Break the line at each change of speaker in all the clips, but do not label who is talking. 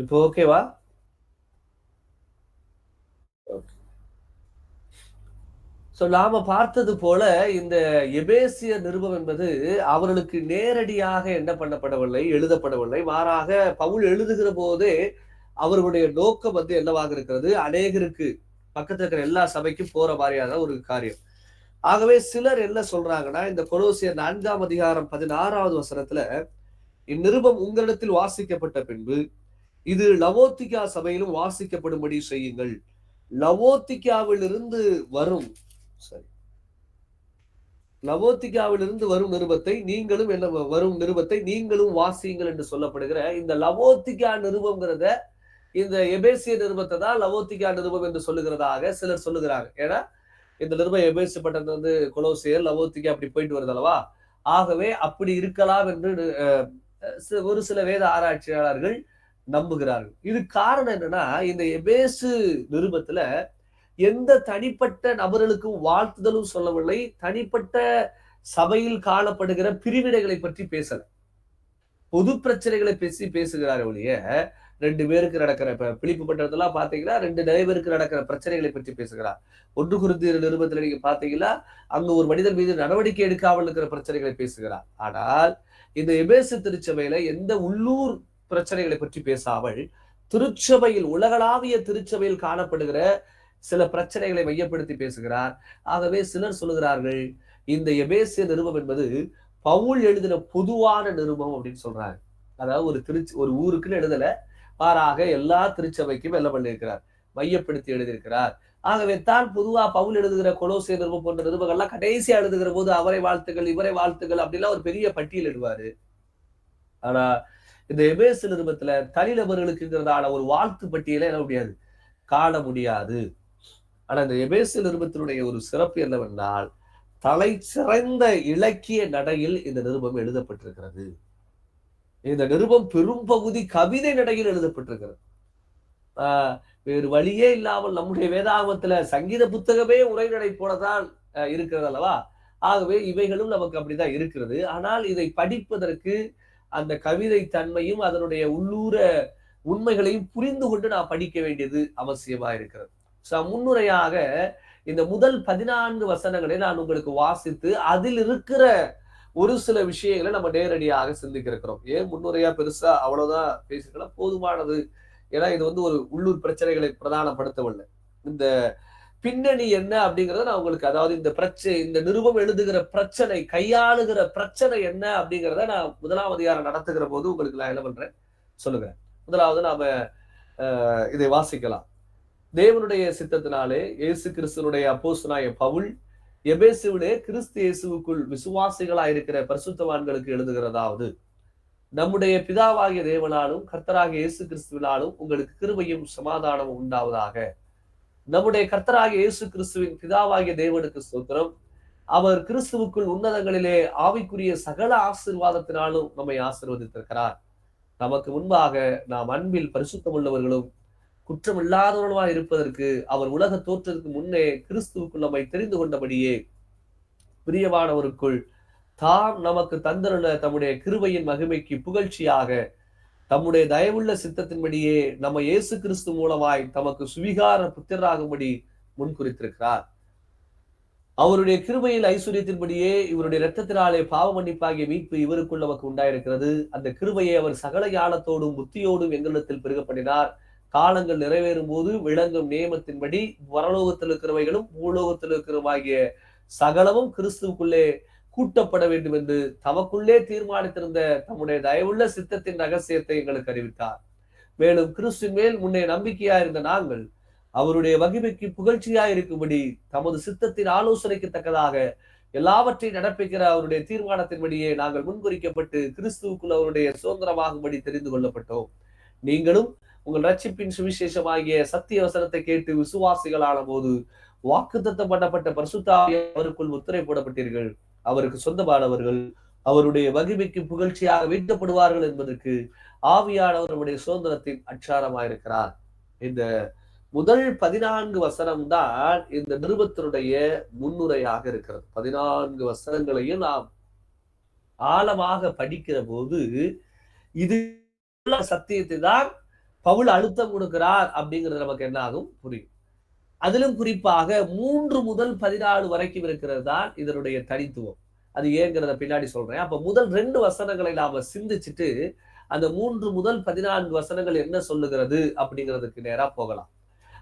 இப்போ ஓகேவா? சோ நாம பார்த்தது போல இந்த எபேசிய நிருபம் என்பது அவர்களுக்கு நேரடியாக என்ன பண்ணப்படவில்லை, எழுதப்படவில்லை. மாறாக பவுல் எழுதுகிற போதே அவர்களுடைய நோக்கம் வந்து என்னவாக இருக்கிறது, அநேகருக்கு பக்கத்துல இருக்கிற எல்லா சபைக்கும் போற மாரியான ஒரு காரியம். ஆகவே சிலர் என்ன சொல்றாங்கன்னா, இந்த கொலோசியர் 4ஆம் அதிகாரம் 16வது வசனத்துல, இந்நிருபம் உங்களிடத்தில் வாசிக்கப்பட்ட பின்பு, இது லவோத்திக்கா சபையிலும் வாசிக்கப்படும்படி செய்யுங்கள். லவோத்திக்காவிலிருந்து வரும் சரி. லவோத்திக்காவிலிருந்து வரும் நிருபத்தை நீங்களும் என்ன வரும் நிருபத்தை நீங்களும் வாசியுங்கள் என்று சொல்லப்படுகிற இந்த லவோத்திக்கா நிருபம்ங்கிறத இந்த எபேசிய நிருபத்தை தான் லவோத்திக்கா நிருபம் என்று சொல்லுகிறதாக சிலர் சொல்லுகிறாங்க. ஏன்னா இந்த நிருபம் எபேசு பட்டணத்துல வந்து கொலோசியர் லவோத்திக்கா அப்படி போயிட்டு வருது அல்லவா? ஆகவே அப்படி இருக்கலாம் என்று ஒரு சில வேத ஆராய்ச்சியாளர்கள் நம்புகிறார்கள். இது காரணம் என்னன்னா இந்த எபேசு நிருபத்துல எந்த தனிப்பட்ட நபர்களுக்கும் வாழ்த்துதலும் சொல்லவில்லை. தனிப்பட்ட சபையில் காணப்படுகிற பிரிவினைகளை பற்றி பேசல. பொது பிரச்சனைகளை பேசுகிறாரே ஒழிய 2 பேருக்கு நடக்கிற இப்ப பிலிப்பு பட்டணத்தெல்லாம் பார்த்தீங்கன்னா 2 நிறைய பேருக்கு நடக்கிற பிரச்சனைகளை பற்றி பேசுகிறார். 1 கொரிந்தியர் நிருபத்துல நீங்க பார்த்தீங்கன்னா, அங்க ஒரு மனிதன் மீது நடவடிக்கை எடுக்காமல் இருக்கிற பிரச்சனைகளை பேசுகிறார். ஆனால் இந்த எபேசு திருச்சபையில எந்த உள்ளூர் பிரச்சனைகளை பற்றி பேசாமல், திருச்சபையில் உலகளாவிய திருச்சபையில் காணப்படுகிற சில பிரச்சனைகளை மையப்படுத்தி பேசுகிறார். ஆகவே சிலர் சொல்லுகிறார்கள், இந்த எபேசிய நிருபம் என்பது பவுல் எழுதின பொதுவான நிருபம் அப்படின்னு சொல்றாங்க. அதாவது ஒரு ஊருக்குன்னு எழுதல, மாறாக எல்லா திருச்சபைக்கும் என்ன பண்ணியிருக்கிறார், மையப்படுத்தி எழுதியிருக்கிறார். ஆகவே தான் பொதுவா பவுல் எழுதுகிற கொலோசிய நிருபம் போன்ற நிருபங்கள்லாம் கடைசியா எழுதுகிற போது அவரை வாழ்த்துக்கள், இவரை வாழ்த்துக்கள் அப்படிலாம் ஒரு பெரிய பட்டியல் இடுவாரு. ஆனா இந்த எபேசு நிருபத்துல தனிநபர்களுக்குங்கிறதான ஒரு வாழ்த்து பட்டியலை என்ன முடியாது, காண முடியாது. ஆனா இந்த எபேசு நிருபத்தினுடைய ஒரு சிறப்பு என்னவென்றால், தலை சிறந்த இலக்கிய நடையில் இந்த நிருபம் எழுதப்பட்டிருக்கிறது. இந்த நிருபம் பெரும்பகுதி கவிதை நடையில் எழுதப்பட்டிருக்கிறது. வேறு வழியே இல்லாமல் நம்முடைய வேதாகமத்துல சங்கீத புத்தகமே உரைநடை போலதான் இருக்கிறது அல்லவா? ஆகவே இவைகளும் நமக்கு அப்படிதான் இருக்கிறது. ஆனால் இதை படிப்பதற்கு அந்த கவிதை தன்மையும் அதனுடைய உள்ளூர உண்மைகளையும் புரிந்து கொண்டு நான் படிக்க வேண்டியது அவசியமா இருக்கிறது. முன்னுரையாக இந்த முதல் 14 வசனங்களை நான் உங்களுக்கு வாசித்து அதில் இருக்கிற ஒரு சில விஷயங்களை நம்ம நேரடியாக சிந்திக்க இருக்கிறோம். ஏன் முன்னுரையா பெருசா அவ்வளவுதான் பேசிக்கலாம், போதுமானது. ஏன்னா இது வந்து ஒரு உள்ளூர் பிரச்சனைகளை பிரதானப்படுத்தவில்லை. இந்த பின்னணி என்ன அப்படிங்கறத நான் உங்களுக்கு, அதாவது இந்த நிருபம் எழுதுகிற பிரச்சனை, கையாளுகிற பிரச்சனை என்ன அப்படிங்கிறத நான் 1ஆம் அதிகாரம் நடத்துகிற போது உங்களுக்கு நான் என்ன பண்றேன் சொல்லுகிறேன். முதலாவது நாம இதை வாசிக்கலாம். தேவனுடைய சித்தத்தினாலே இயேசு கிறிஸ்துனுடைய அப்போஸ்தலனாகிய பவுல் எபேசுவிலே கிறிஸ்து இயேசுவுக்குள் விசுவாசிகளாயிருக்கிற பரிசுத்தவான்களுக்கு எழுதுகிறதாவது, நம்முடைய பிதாவாகிய தேவனாலும் கர்த்தராகிய இயேசு கிறிஸ்துவினாலும் உங்களுக்கு கிருபையும் சமாதானமும் உண்டாவதாக. நம்முடைய கர்த்தராகிய இயேசு கிறிஸ்துவின் பிதாவாகிய தேவனுக்கு ஸ்தோத்திரம். அவர் கிறிஸ்துவுக்குள் உன்னதங்களிலே ஆவிக்குரிய சகல ஆசீர்வாதத்தினாலும் நம்மை ஆசீர்வதித்திருக்கிறார். நமக்கு முன்பாக நாம் அன்பில் பரிசுத்தம் உள்ளவர்களும் குற்றம் இல்லாதவர்களுமாய் இருப்பதற்கு அவர் உலக தோற்றத்துக்கு முன்னே கிறிஸ்துவுக்குள் நம்மை தெரிந்து கொண்டபடியே பிரியமானவருக்குள் தாம் நமக்கு தந்தருள்ள தம்முடைய கிருபையின் மகிமைக்கு புகழ்ச்சியாக தம்முடைய தயவுள்ள சித்தத்தின்படியே நம்ம இயேசு கிறிஸ்து மூலமாய் தமக்கு சுவிகார புத்திரராகும்படி முன்குறித்திருக்கிறார். அவருடைய கிருபையில் ஐஸ்வர்யத்தின்படியே இவருடைய இரத்தத்தினாலே பாவ மன்னிப்பாகிய மீட்பு இவருக்குள் நமக்கு உண்டாயிருக்கிறது. அந்த கிருபையை அவர் சகல ஞானத்தோடும் புத்தியோடும் எங்களிடத்தில் பெருக பண்ணினார். காலங்கள் நிறைவேறும் போது விளங்கும் நியமத்தின்படி பரலோகத்தில் இருக்கிறவைகளும் பூலோகத்தில் இருக்கிறவாகிய சகலமும் கிறிஸ்துவுக்குள்ளே கூட்டப்பட வேண்டும் என்று தமக்குள்ளே தீர்மானித்திருந்த தம்முடைய தயவுள்ள சித்தத்தின் ரகசியத்தை எங்களுக்கு அறிவித்தார். மேலும் கிறிஸ்துவின் மேல் முன்னே நம்பிக்கையா இருந்த நாங்கள் அவருடைய மகிமைக்கு புகழ்ச்சியா இருக்கும்படி தமது சித்தத்தின் ஆலோசனைக்கு தக்கதாக எல்லாவற்றையும் நடப்பிக்கிற அவருடைய தீர்மானத்தின்படியே நாங்கள் முன்குறிக்கப்பட்டு கிறிஸ்துவுக்குள் அவருடைய சுதந்திரமாகும்படி தெரிந்து கொள்ளப்பட்டோம். நீங்களும் உங்கள் ரட்சிப்பின் சுவிசேஷமாகிய சத்திய வசனத்தை கேட்டு விசுவாசிகளான போது வாக்குத்தத்தம் பண்ணப்பட்ட பரிசுத்த அவருக்குள் முத்திரை போடப்பட்டீர்கள். அவருக்கு சொந்தமானவர்கள் அவருடைய மகிமைக்கு புகழ்ச்சியாக வீட்டப்படுவார்கள் என்பதற்கு ஆவியானவர் நம்முடைய சுதந்திரத்தின் அச்சாரமாயிருக்கிறார். இந்த முதல் 14 வசனம் தான் இந்த நிருபத்தினுடைய முன்னுரையாக இருக்கிறது. 14 வசனங்களையும் நாம் ஆழமாக படிக்கிற போது இது சத்தியத்தை தான் பவுல் அழுத்தம் கொடுக்கிறார் அப்படிங்கிறது நமக்கு என்ன ஆகும் புரியும். அதிலும் குறிப்பாக 3 முதல் 14 வரைக்கும் இருக்கிறது தான் இதனுடைய தனித்துவம். அது ஏங்கிறத பின்னாடி சொல்றேன். அப்ப முதல் 2 வசனங்களை நாம சிந்திச்சுட்டு, அந்த 3 முதல் 14 வசனங்கள் என்ன சொல்லுகிறது அப்படிங்கிறதுக்கு நேரா போகலாம்.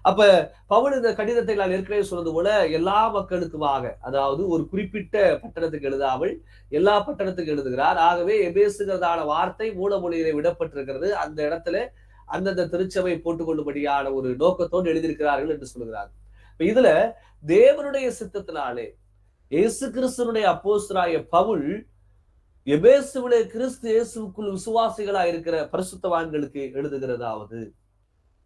அப்ப பவுல் இந்த கடிதத்தை நான் ஏற்கனவே சொன்னது போல எல்லா மக்களுக்குமாக, அதாவது ஒரு குறிப்பிட்ட பட்டணத்துக்கு எழுதாமல் எல்லா பட்டணத்துக்கு எழுதுகிறார். ஆகவே எபேசுகிறதான வார்த்தை மூலமொழியிலே விடப்பட்டிருக்கிறது. அந்த இடத்துல அந்தந்த திருச்சபை போட்டுக்கொள்ளும்படியான ஒரு நோக்கத்தோடு எழுதியிருக்கிறார்கள் என்று சொல்லுகிறார். இதுல தேவனுடைய சித்தத்தினாலே இயேசு கிறிஸ்துனுடைய அப்போஸ்தலனாகிய பவுல் எபேசுவிலே கிறிஸ்து இயேசுவுக்குள் விசுவாசிகளா இருக்கிற பரிசுத்தவான்களுக்கு எழுதுகிறதாவது,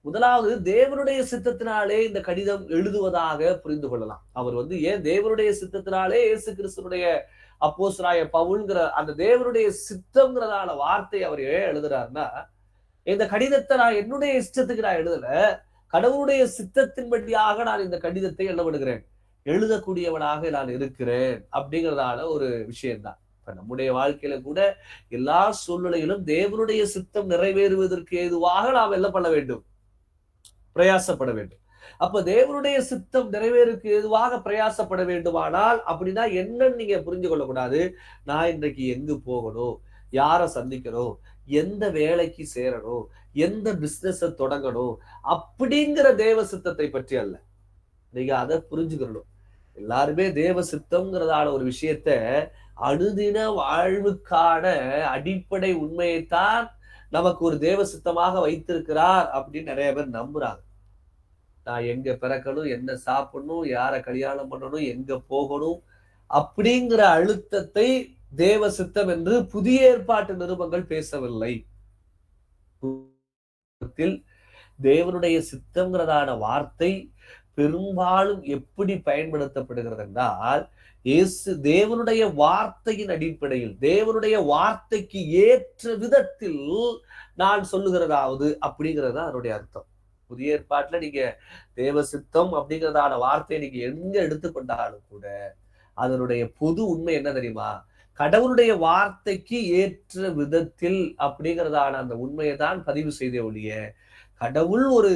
முதலாவது தேவனுடைய சித்தத்தினாலே இந்த கடிதம் எழுதுவதாக புரிந்து கொள்ளலாம். அவர் ஏன் தேவனுடைய சித்தத்தினாலே இயேசு கிறிஸ்துனுடைய அப்போஸ்தலனாகிய பவுல்ங்கிற அந்த தேவனுடைய சித்தம்ங்கிறதான வார்த்தை அவர் ஏன் எழுதுறாருன்னா, இந்த கடிதத்தை நான் என்னுடைய இஷ்டத்துக்கு நான் எழுதல, கடவுளுடைய சித்தத்தின்படியாக நான் இந்த கடிதத்தை என்ன பண்ணுகிறேன், எழுதக்கூடியவனாக நான் இருக்கிறேன் அப்படிங்கிறதான ஒரு விஷயம்தான். இப்ப நம்முடைய வாழ்க்கையில கூட எல்லா சூழ்நிலையிலும் தேவனுடைய சித்தம் நிறைவேறுவதற்கு ஏதுவாக நாம் என்ன பண்ண வேண்டும், பிரயாசப்பட வேண்டும். அப்ப தேவனுடைய சித்தம் நிறைவேறுக்கு ஏதுவாக பிரயாசப்பட வேண்டுமானால் அப்படின்னா என்னன்னு நீங்க புரிஞ்சு கொள்ளக்கூடாது. நான் இன்றைக்கு எங்கு போகணும், யாரை சந்திக்கணும், எந்த வேலைக்கு சேரணும், எந்த பிசினஸ தொடங்கணும் அப்படிங்கிற தேவ சித்தத்தை பற்றி அல்ல. நீங்க அதை புரிஞ்சுக்கணும். எல்லாருமே தேவ சித்தம்ங்கிறதான ஒரு விஷயத்த அனுதின வாழ்வுக்கான அடிப்படை உண்மையைத்தான் நமக்கு ஒரு தேவ சித்தமாக வைத்திருக்கிறார் அப்படின்னு நிறைய பேர் நம்புறாங்க. நான் எங்க பிறக்கணும், என்ன சாப்பிடணும், யாரை கல்யாணம் பண்ணணும், எங்க போகணும் அப்படிங்கிற அழுத்தத்தை தேவ சித்தம் என்று புதிய ஏற்பாட்டு நிருபங்கள் பேசவில்லை. தேவனுடைய சித்தம்ங்கிறதான வார்த்தை பெரும்பாலும் எப்படி பயன்படுத்தப்படுகிறது என்றால், தேவனுடைய வார்த்தையின் அடிப்படையில் தேவனுடைய வார்த்தைக்கு ஏற்ற விதத்தில் நான் சொல்லுகிறதாவது அப்படிங்கிறது தான் அதனுடைய அர்த்தம். புதிய ஏற்பாட்டுல நீங்க தேவ சித்தம் அப்படிங்கிறதான வார்த்தையை நீங்க எங்க எடுத்துக்கொண்டாலும் கூட அதனுடைய பொது உண்மை என்ன தெரியுமா, கடவுளுடைய வார்த்தைக்கு ஏற்ற விதத்தில் அப்படிங்கிறதான அந்த உண்மையை தான் பதிவு செய்த ஒழிய, கடவுள் ஒரு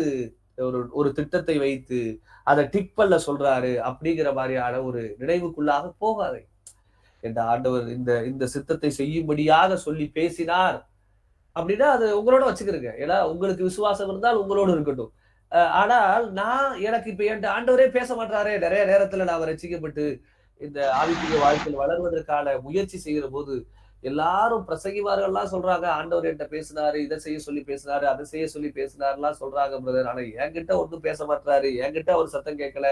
ஒரு திட்டத்தை வைத்து அதை டிக் பண்ண சொல்றாரு அப்படிங்கிற மாதிரியான ஒரு நினைவுக்குள்ளாக போகாது. என்ற ஆண்டவர் இந்த இந்த சித்தத்தை செய்யும்படியாக சொல்லி பேசினார் அப்படின்னா அது உங்களோட வச்சுக்கிறீங்க. ஏன்னா உங்களுக்கு விசுவாசம் இருந்தால் உங்களோடு இருக்கட்டும். ஆனால் எனக்கு இப்ப என் ஆண்டவரே பேச மாட்டாரே, நிறைய நேரத்துல நான் ரட்சிக்கப்பட்டு இந்த ஆவிக்குரிய வாழ்க்கையில் வளர்வதற்கான முயற்சி செய்கிற போது எல்லாரும் பிரசங்கிமார்கள்லாம் சொல்றாங்க, ஆண்டவர் என்கிட்ட பேசினாரு, இதை செய்ய சொல்லி பேசினாரு, அதை செய்ய சொல்லி பேசினாருலாம் சொல்றாங்க பிரதர். ஆனா என்கிட்ட ஒன்றும் பேச மாட்டாரு, என்கிட்ட அவர் சத்தம் கேட்கல,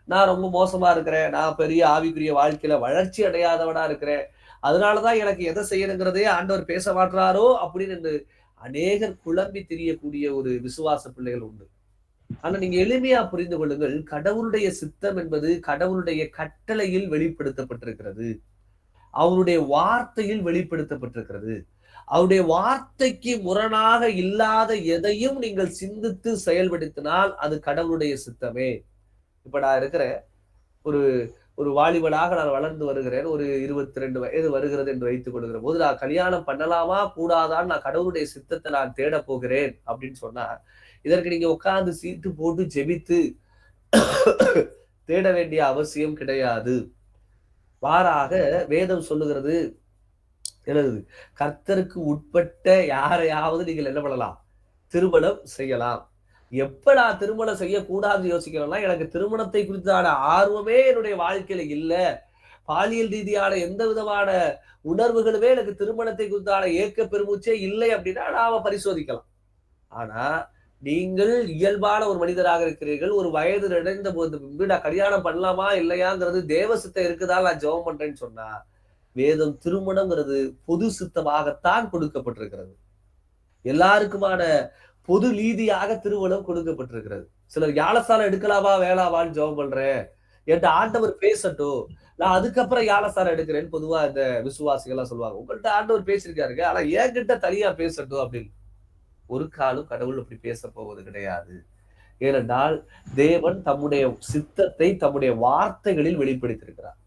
நான் ரொம்ப மோசமா இருக்கிறேன், நான் பெரிய ஆவிக்குரிய வாழ்க்கையில வளர்ச்சி அடையாதவனா இருக்கிறேன், அதனாலதான் எனக்கு எதை செய்யணுங்கிறதே ஆண்டவர் பேச மாட்டாரோ அப்படின்னு அநேகர் குழம்பி திரியக்கூடிய ஒரு விசுவாச பிள்ளைகள் உண்டு. ஆனா நீங்க எளிமையா புரிந்து கொள்ளுங்கள், கடவுளுடைய சித்தம் என்பது கடவுளுடைய கட்டளையில் வெளிப்படுத்தப்பட்டிருக்கிறது, அவருடைய வார்த்தையில் வெளிப்படுத்தப்பட்டிருக்கிறது. அவருடைய வார்த்தைக்கு முரணாக இல்லாத எதையும் நீங்கள் சிந்தித்து செயல்படுத்தினால் அது கடவுளுடைய சித்தமே. இப்ப நான் இருக்கிற ஒரு ஒரு வாலிபனாக நான் வளர்ந்து வருகிறேன், ஒரு 22 வயது வருகிறது என்று வைத்துக் கொள்கிற போது நான் கல்யாணம் பண்ணலாமா கூடாதான்னு நான் கடவுளுடைய சித்தத்தை நான் தேட போகிறேன் அப்படின்னு சொன்னா, இதற்கு நீங்க உட்கார்ந்து சீட்டு போட்டு ஜெபித்து தேட வேண்டிய அவசியம் கிடையாது. மாறாக வேதம் சொல்லுகிறது, எழுது, கர்த்தருக்கு உட்பட்ட யாரையாவது நீங்கள் என்ன பண்ணலாம், திருமணம் செய்யலாம். எப்ப நான் திருமணம் செய்யக்கூடாதுன்னு யோசிக்கிறேன்னா, எனக்கு திருமணத்தை குறித்தான ஆர்வமே என்னுடைய வாழ்க்கையில இல்ல, பாலியல் ரீதியான எந்த விதமான உணர்வுகளுமே எனக்கு திருமணத்தை குறித்தான ஏக்க பெருமூச்சே இல்லை அப்படின்னா நாம பரிசோதிக்கலாம். ஆனா நீங்கள் இயல்பான ஒரு மனிதராக இருக்கிறீர்கள், ஒரு வயது அடைந்த போது பின்பு நான் கல்யாணம் பண்ணலாமா இல்லையாங்கிறது தேவ சித்தம் இருக்குதால் நான் ஜெபம் பண்றேன்னு சொன்னா, வேதம் திருமணம்ங்கிறது பொது சித்தமாகத்தான் கொடுக்கப்பட்டிருக்கிறது. எல்லாருக்குமான பொது நீதியாக திருமணம் கொடுக்கப்பட்டிருக்கிறது. சிலர் யாழசாலை எடுக்கலாமா வேளாமான்னு ஜெபம் பண்றேன், என்கிட்ட ஆண்டவர் பேசட்டும், நான் அதுக்கப்புறம் யாழசாலை எடுக்கிறேன்னு பொதுவா இந்த விசுவாசிகள் எல்லாம் சொல்லுவாங்க. உங்கள்கிட்ட ஆண்டவர் பேசியிருக்காருங்க, ஆனா என்கிட்ட தனியா பேசட்டும் அப்படின்னு. ஒரு காலம் கடவுள் அப்படி பேச போவது கிடையாது. ஏனென்றால் தேவன் தம்முடைய சித்தத்தை தம்முடைய வார்த்தைகளில் வெளிப்படுத்தியிருக்கிறார்.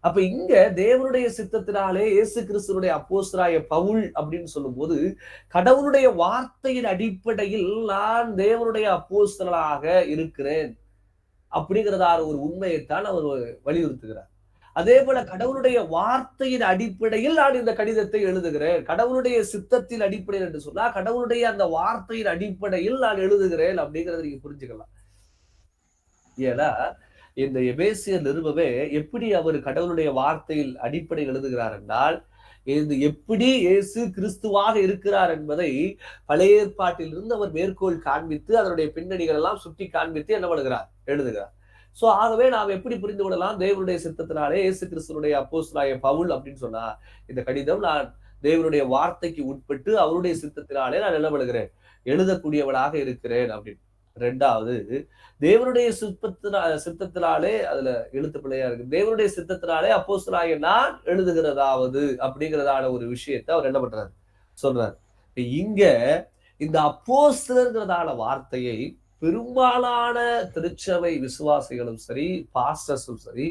அப்ப இங்க தேவனுடைய சித்தத்தினாலே இயேசு கிறிஸ்துனுடைய அப்போஸ்தலராகிய பவுல் அப்படின்னு சொல்லும்போது, கடவுளுடைய வார்த்தையின் அடிப்படையில் நான் தேவனுடைய அப்போஸ்தலனாக இருக்கிறேன் அப்படிங்கிறதான ஒரு உண்மையைத்தான் அவர் வலியுறுத்துகிறார். அதே போல கடவுளுடைய வார்த்தையின் அடிப்படையில் நான் இந்த கடிதத்தை எழுதுகிறேன். கடவுளுடைய சித்தத்தின் அடிப்படையில் என்று சொன்னா, கடவுளுடைய அந்த வார்த்தையின் அடிப்படையில் நான் எழுதுகிறேன் அப்படிங்கிறத நீங்க புரிஞ்சுக்கலாம். ஏன்னா, இந்த எபேசியர் நிருபமே எப்படி அவர் கடவுளுடைய வார்த்தையில் அடிப்படையில் எழுதுகிறார் என்றால், இது எப்படி இயேசு கிறிஸ்துவாக இருக்கிறார் என்பதை பழைய ஏற்பாட்டிலிருந்து அவர் மேற்கோள் காண்பித்து, அதனுடைய பின்னணிகள் எல்லாம் சுட்டி காண்பித்து என்ன பண்ணுகிறார்? எழுதுகிறார். சோ ஆகவே நாம் எப்படி புரிந்து கொள்ளலாம்? தேவனுடைய சித்தத்தினாலே இயேசு கிறிஸ்துனுடைய அப்போஸ்தலனாகிய பவுல் அப்படின்னு சொன்னா, இந்த கடிதம் நான் தேவனுடைய வார்த்தைக்கு உட்பட்டு அவருடைய சித்தத்தினாலே நான் என்ன பண்ணுகிறேன்? எழுதக்கூடியவனாக இருக்கிறேன் அப்படின்னு. 2வது தேவனுடைய சித்தத்தினாலே அதுல எழுத்து பிழையா இருக்கு. தேவனுடைய சித்தத்தினாலே அப்போஸ்தலனாகிய நான் எழுதுகிறதாவது அப்படிங்கிறதான ஒரு விஷயத்தை அவர் என்ன பண்றாரு? சொல்றாரு. இங்க இந்த அப்போஸ்தலர்ங்கிறதான வார்த்தையை பெரும்பாலான திருச்சபை விசுவாசிகளும் சரி, பாஸ்டர்ஸும் சரி,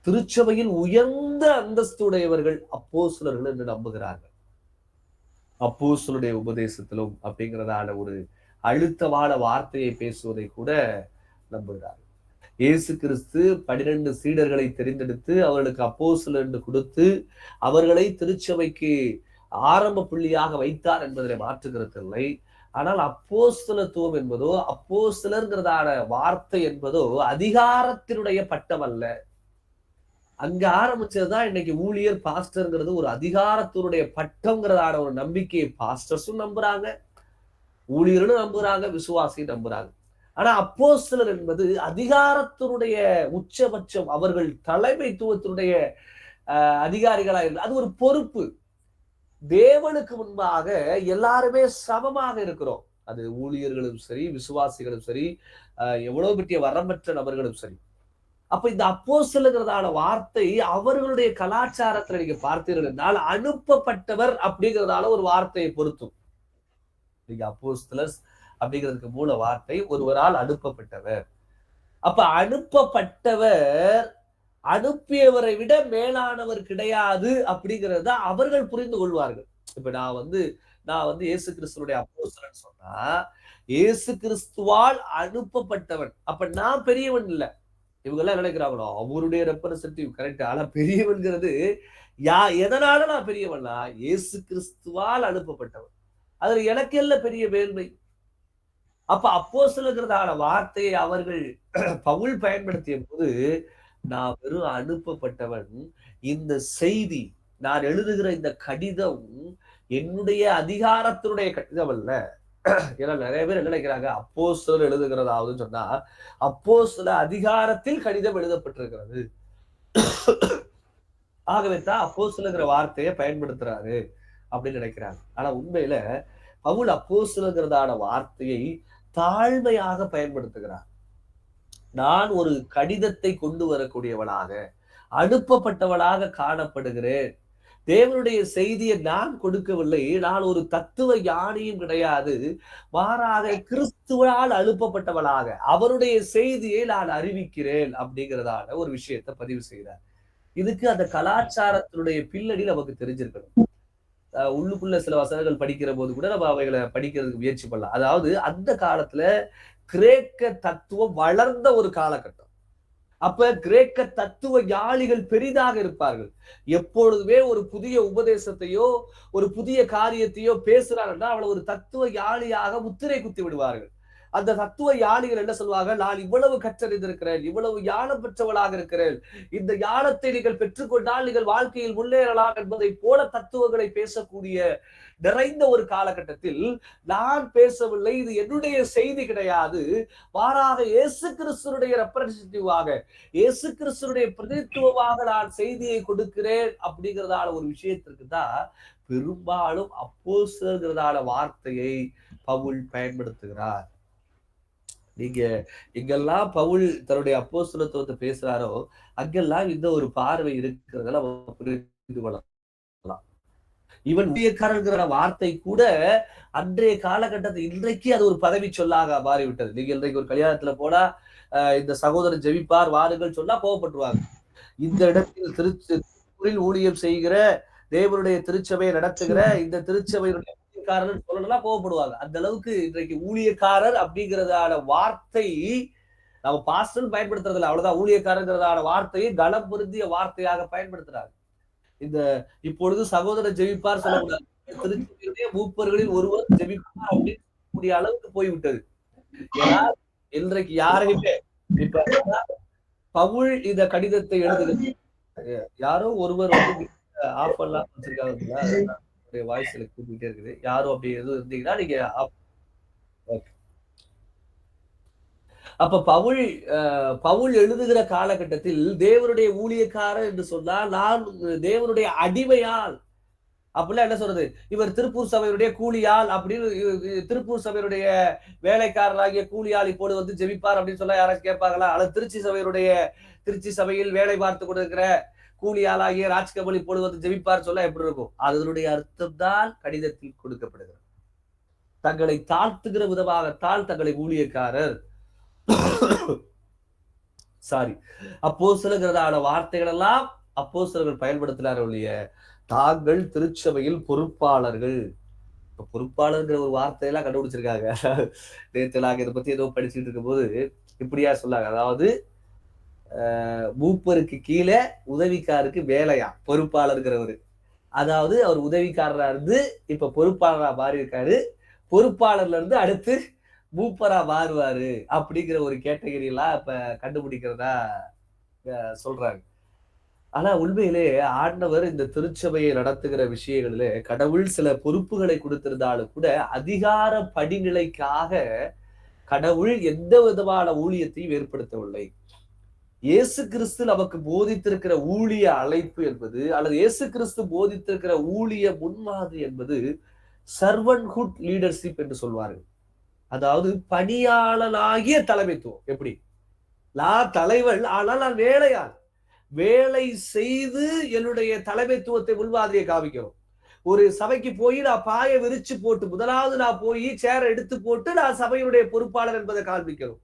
திருச்சபையில் உயர்ந்த அந்தஸ்துடையவர்கள் அப்போஸ்தலர்கள் என்று நம்புகிறார்கள். அப்போஸ்தலருடைய உபதேசத்திலும் அப்படிங்கிறதான ஒரு அழுத்தமான வார்த்தையை பேசுவதை கூட நம்புகிறார்கள். இயேசு கிறிஸ்து 12 சீடர்களை தெரிந்தெடுத்து அவர்களுக்கு அப்போஸ்தலர் என்று கொடுத்து அவர்களை திருச்சபைக்கு ஆரம்ப புள்ளியாக வைத்தார் என்பதிலே மாற்று கருத்தில்லை. ஆனால் அப்போஸ்தலத்துவம் என்பதோ, அப்போஸ்தலர்ங்கிறதான வார்த்தை என்பதோ அதிகாரத்தினுடைய பட்டம் அல்ல. அங்க ஆரம்பிச்சதுதான் இன்னைக்கு ஊழியர், பாஸ்டர்ங்கிறது ஒரு அதிகாரத்தினுடைய பட்டம்ங்கிறதான ஒரு நம்பிக்கையை பாஸ்டர்ஸும் நம்புறாங்க, ஊழியர்களும் நம்புறாங்க, விசுவாசியும் நம்புறாங்க. ஆனா அப்போஸ்தலர் என்பது அதிகாரத்தினுடைய உச்சபட்சம். அவர்கள் தலைமைத்துவத்தினுடைய அதிகாரிகளா இருந்தா அது ஒரு பொறுப்பு. தேவனுக்கு முன்பாக எல்லாருமே சமமாக இருக்கிறோம். அது ஊழியர்களும் சரி, விசுவாசிகளும் சரி, எவ்வளவு பெரிய வரம்பற்ற நபர்களும் சரி. அப்ப இந்த அப்போஸ்தலர்ங்கிறதான வார்த்தை அவர்களுடைய கலாச்சாரத்துல நீங்க பார்த்தீர்கள் என்றால் அனுப்பப்பட்டவர் அப்படிங்கிறதால ஒரு வார்த்தையை பொருத்தும். நீங்க அப்போஸ்தலர்ஸ் அப்படிங்கிறதுக்கு மூல வார்த்தை ஒருவரால் அனுப்பப்பட்டவர். அப்ப அனுப்பப்பட்டவர் அனுப்பியவரை விட மேலானவர் கிடையாது அப்படிங்கிறத அவர்கள் புரிந்து கொள்வார்கள். இப்ப நான் வந்து இயேசு கிறிஸ்துவுடைய அப்போஸ்தலன் சொன்னா, இயேசு கிறிஸ்துவால் அனுப்பப்பட்டவன். அப்ப நான் பெரியவன் இல்ல. இவங்க எல்லாம் நினைக்கிறாங்களோ அவருடைய ரெப்ரசன்டேட்டிவ் கரெக்ட். ஆனா பெரியவன்கிறது எதனால நான் பெரியவனா? இயேசு கிறிஸ்துவால் அனுப்பப்பட்டவன். அதுல எனக்கு என்ன பெரிய மேன்மை? அப்ப அப்போஸ்தலர்ங்கிறதான வார்த்தையை அவர்கள் பவுல் பயன்படுத்திய போது, நான் வெறும் அனுப்பப்பட்டவன். இந்த செய்தி, நான் எழுதுகிற இந்த கடிதம் என்னுடைய அதிகாரத்தினுடைய கடிதம் அல்ல. ஏன்னா நிறைய பேர் என்ன நினைக்கிறாங்க, அப்போஸ்தலர் எழுதுகிறதாவதுன்னு சொன்னா, அப்போஸ்தலர் அதிகாரத்தில் கடிதம் எழுதப்பட்டிருக்கிறது. ஆகவே தான் அப்போஸ்தலர்ங்கிற வார்த்தையை பயன்படுத்துறாரு அப்படின்னு நினைக்கிறாங்க. ஆனா உண்மையில பவுல் அப்போஸ்தலர்ங்கிறதான வார்த்தையை தாழ்மையாக பயன்படுத்துகிறார். நான் ஒரு கடிதத்தை கொண்டு வரக்கூடியவனாக, அனுப்பப்பட்டவனாக காணப்படுகிறேன். தேவனுடைய செய்தியை நான் கொடுக்கவில்லை. நான் ஒரு தத்துவ ஞானியும் கிடையாது. மாறாக கிறிஸ்துவால் அனுப்பப்பட்டவனாக அவருடைய செய்தியை நான் அறிவிக்கிறேன் அப்படிங்கிறதான ஒரு விஷயத்தை பதிவு செய்கிறார். இதுக்கு அந்த கலாச்சாரத்தினுடைய பின்னணி நமக்கு தெரிஞ்சிருக்கணும். உள்ளுக்குள்ள சில வசனங்கள் படிக்கிற போது கூட நம்ம அவைகளை படிக்கிறதுக்கு முயற்சி பண்ணலாம். அதாவது அந்த காலத்துல கிரேக்க தத்துவம் வளர்ந்த ஒரு காலகட்டம். அப்ப கிரேக்க தத்துவ ஞானிகள் பெரிதாக இருப்பார்கள். எப்பொழுதுமே ஒரு புதிய உபதேசத்தையோ ஒரு புதிய காரியத்தையோ பேசுறாங்கன்னா அவளை ஒரு தத்துவ ஞானியாக முத்திரை குத்தி விடுவார்கள். அந்த தத்துவ ஞானிகள் என்ன சொல்லுவாங்க? நான் இவ்வளவு கற்றறிந்திருக்கிறேன், இவ்வளவு ஞானம் பெற்றவளாக இருக்கிறேன், இந்த ஞானத்தை நீங்கள் பெற்றுக்கொண்டால் நீங்கள் வாழ்க்கையில் முன்னேறலாம் என்பதை போல தத்துவங்களை பேசக்கூடிய நிறைந்த ஒரு காலகட்டத்தில் நான் பேசவில்லை. இது என்னுடைய செய்தி கிடையாது. மாறாக இயேசு கிறிஸ்துனுடைய ரெப்ரசன்டேட்டிவாக, இயேசு கிறிஸ்துனுடைய பிரதித்துவமாக நான் செய்தியை கொடுக்கிறேன் அப்படிங்கிறதான ஒரு விஷயத்திற்கு தான் பெரும்பாலும் அப்போஸ்தலர்ங்கிறதான வார்த்தையை பவுல் பயன்படுத்துகிறார். நீங்க எங்கெல்லாம் பவுல் தன்னுடைய அப்போஸ்தலத்துவத்தை பேசுறாரோ அங்கெல்லாம் இந்த ஒரு பார்வை இருக்கிறத நம்ம புரிந்து கொள்ளலாம். இவன் ஊழியக்காரங்கிற வார்த்தை கூட அன்றைய காலகட்டத்தில் இன்றைக்கு அது ஒரு பதவி சொல்லாக மாறிவிட்டது. நீங்க இன்றைக்கு ஒரு கல்யாணத்துல போனா இந்த சகோதரன் ஜெபிப்பார் வாருங்கள் சொன்னா கோவப்பட்டுருவாங்க. இந்த இடத்தில் திருச்செந்தூரில் ஊழியம் செய்கிற தேவனுடைய திருச்சபையை நடத்துகிற இந்த திருச்சபையினுடைய ஊழியக்காரர் சொல்லலாம் கோவப்படுவாங்க. அந்த அளவுக்கு இன்றைக்கு ஊழியக்காரர் அப்படிங்கிறதான வார்த்தை நம்ம பாஸ்டர் பயன்படுத்துறது இல்லை. அவ்வளவுதான். ஊழியக்காரங்கிறதான வார்த்தையை கனம் பொருந்திய வார்த்தையாக பயன்படுத்துறாங்க. இந்த இப்பொழுது சகோதரர் ஜெபிப்பார் சொல்லக்கூடாது. திருச்சபையுடைய மூப்பர்களில் ஒருவர் ஜெபிப்பார் அப்படின்னு கூடிய அளவுக்கு போய்விட்டது. ஏன்னா இன்றைக்கு யாரையுமே இப்ப பவுல் இந்த கடிதத்தை எழுதுகிறது யாரோ ஒருவர் வந்து ஆஃப் பண்ணலாம் வச்சிருக்காங்க. வாய்ஸ்ல கூப்பிட்டே இருக்குது. யாரும் அப்படி எதுவும் இருந்தீங்கன்னா நீங்க அப்ப பவுல் எழுதுகிற காலகட்டத்தில் தேவனுடைய ஊழியக்காரர் என்று சொன்னால் நான் தேவனுடைய அடிமையால் அப்படிலாம் என்ன சொல்றது, இவர் திருப்பூர் சபையுடைய கூலியால் அப்படின்னு திருப்பூர் சபையுடைய வேலைக்காரராகிய கூலியால் இப்போது வந்து ஜெபிப்பார் அப்படின்னு சொல்ல யாராச்சும் கேட்பாங்களா? அல்லது திருச்சி சபையில் வேலை பார்த்து கொண்டிருக்கிற கூலியாளாகிய ராஜ்கமல் இப்பொழுது வந்து ஜெபிப்பார் சொல்ல எப்படி இருக்கும்? அதனுடைய அர்த்தம் தான் கடிதத்தில் கொடுக்கப்படுகிறது. தங்களை தாழ்த்துகிற விதமாகத்தான் தங்களை ஊழியக்காரர் சாரி அப்போஸ்தலர்களான வார்த்தைகள் எல்லாம் அப்போஸ்தலர்கள் பயன்படுத்தினார் ஒழிய தாங்கள் திருச்சபையில் பொறுப்பாளர்கள். பொறுப்பாளர்ங்கிற ஒரு வார்த்தையெல்லாம் கண்டுபிடிச்சிருக்காங்க. நேற்று நாங்க இதை பத்தி ஏதோ படிச்சுட்டு இருக்கும் போது இப்படியா சொல்லாங்க. அதாவது மூப்பருக்கு கீழே உதவிக்காருக்கு வேலையா பொறுப்பாளர்ங்கிறவரு. அதாவது அவர் உதவிக்காரரா இருந்து இப்ப பொறுப்பாளரா மாறி இருக்காரு. பொறுப்பாளர்ல இருந்து அடுத்து மூப்பரா மாறுவாரு அப்படிங்கிற ஒரு கேட்டகரி எல்லாம் இப்ப கண்டுபிடிக்கிறதா சொல்றாங்க. ஆனா உண்மையிலே ஆண்டவர் இந்த திருச்சபையை நடத்துகிற விஷயங்களிலே கடவுள் சில பொறுப்புகளை கொடுத்திருந்தாலும் கூட அதிகார படிநிலைக்காக கடவுள் எந்த விதமான ஊழியத்தையும் ஏற்படுத்தவில்லை. இயேசு கிறிஸ்து நமக்கு போதித்திருக்கிற ஊழிய அழைப்பு என்பது அல்லது இயேசு கிறிஸ்து போதித்திருக்கிற ஊழிய முன்மாதிரி என்பது சர்வன்ஹுட் லீடர்ஷிப் என்று சொல்வார்கள். அதாவது பணியாளனாகிய தலைமைத்துவம். எப்படி? நான் தலைவன், ஆனால் நான் வேலையாள். வேலை செய்து என்னுடைய தலைமைத்துவத்தை முன்மாதிரியை காமிக்கணும். ஒரு சபைக்கு போய் நான் பாய விரிச்சு போட்டு முதலாவது நான் போய் சேர எடுத்து போட்டு நான் சபையினுடைய பொறுப்பாளர் என்பதை காண்பிக்கணும்.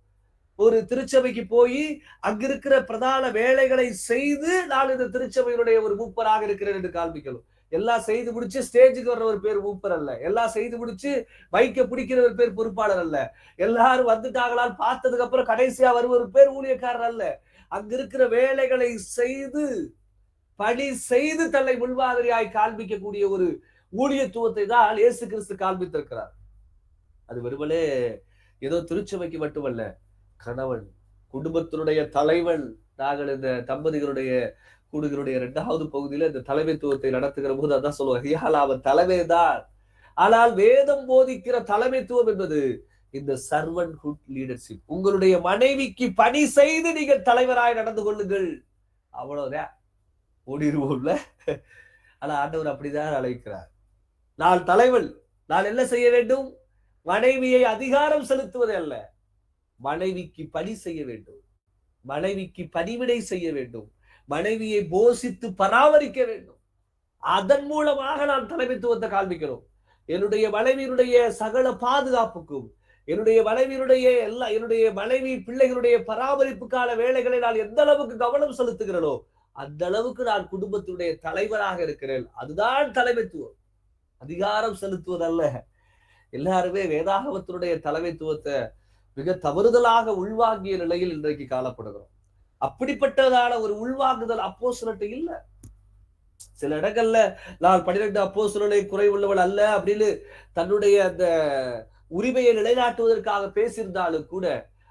ஒரு திருச்சபைக்கு போய் அங்கிருக்கிற பிரதான வேலைகளை செய்து நான் இந்த திருச்சபையினுடைய ஒரு மூப்பராக இருக்கிறேன் என்று காண்பிக்கணும். எல்லாம் செய்து முடிச்சு ஸ்டேஜுக்கு வர்ற ஒரு பேர் மூப்பர் அல்ல. எல்லாம் செய்து முடிச்சு மைக்க பிடிக்கிற ஒரு பேர் பொறுப்பாளர் அல்ல. எல்லாரும் வந்துட்டாங்களான்னு பார்த்ததுக்கு அப்புறம் கடைசியா வருவது பேர் ஊழியக்காரர் அல்ல. அங்க இருக்கிற வேலைகளை செய்து பணி செய்து தன்னை முன்மாதிரியாய் காண்பிக்கக்கூடிய ஒரு ஊழியத்துவத்தை தான் இயேசு கிறிஸ்து காண்பித்திருக்கிறார். அது வெறுமனே ஏதோ திருச்சபைக்கு மட்டுமல்ல, கணவன் குடும்பத்தினுடைய தலைவன். நாங்கள் இந்த தம்பதிகளுடைய கூடுகளுடைய 2வது பகுதியில இந்த தலைமைத்துவத்தை நடத்துகிற போது அதான் சொல்லுவாங்க, அவன் தலைமைதான். ஆனால் வேதம் போதிக்கிற தலைமைத்துவம் என்பது இந்த சர்வன்ஹுட் லீடர்ஷிப். உங்களுடைய மனைவிக்கு பணி செய்து நீங்கள் தலைவராய் நடந்து கொள்ளுங்கள். அவ்வளவுதான், ஓடிடுவோம்ல. ஆனா ஆண்டவர் அப்படிதான் அழைக்கிறார். நான் தலைவன், நான் என்ன செய்ய வேண்டும்? மனைவியை அதிகாரம் செலுத்துவது அல்ல, மனைவிக்கு பணி செய்ய வேண்டும், மனைவிக்கு பணிவிடை செய்ய வேண்டும், மனைவியை போஷித்து பராமரிக்க வேண்டும். அதன் மூலமாக நான் தலைமைத்துவத்தை காண்பிக்கணும். என்னுடைய மனைவியினுடைய சகல பாதுகாப்புக்கும், என்னுடைய மனைவி பிள்ளைகளுடைய பராமரிப்புக்கான வேலைகளை நான் எந்த அளவுக்கு கவனம் செலுத்துகிறேனோ அந்த அளவுக்கு நான் குடும்பத்தினுடைய தலைவராக இருக்கிறேன். அதுதான் தலைமைத்துவம், அதிகாரம் செலுத்துவதல்ல. எல்லாருமே வேதாகமத்தினுடைய தலைமைத்துவத்தை மிக தவறுதலாக உள்வாங்கிய நிலையில் இன்றைக்கு காணப்படுகிறோம். அப்படிப்பட்டதான ஒரு உள்வாங்குதல் அப்போஸ்தலர்ட்ட இல்ல. சில இடங்கள்ல நான் 12 அப்போஸ்தலரை குறைவுள்ளவள் அல்ல அப்படின்னு தன்னுடைய அந்த உரிமையை நிலைநாட்டுவதற்காக பேசியிருந்தாலும் கூட,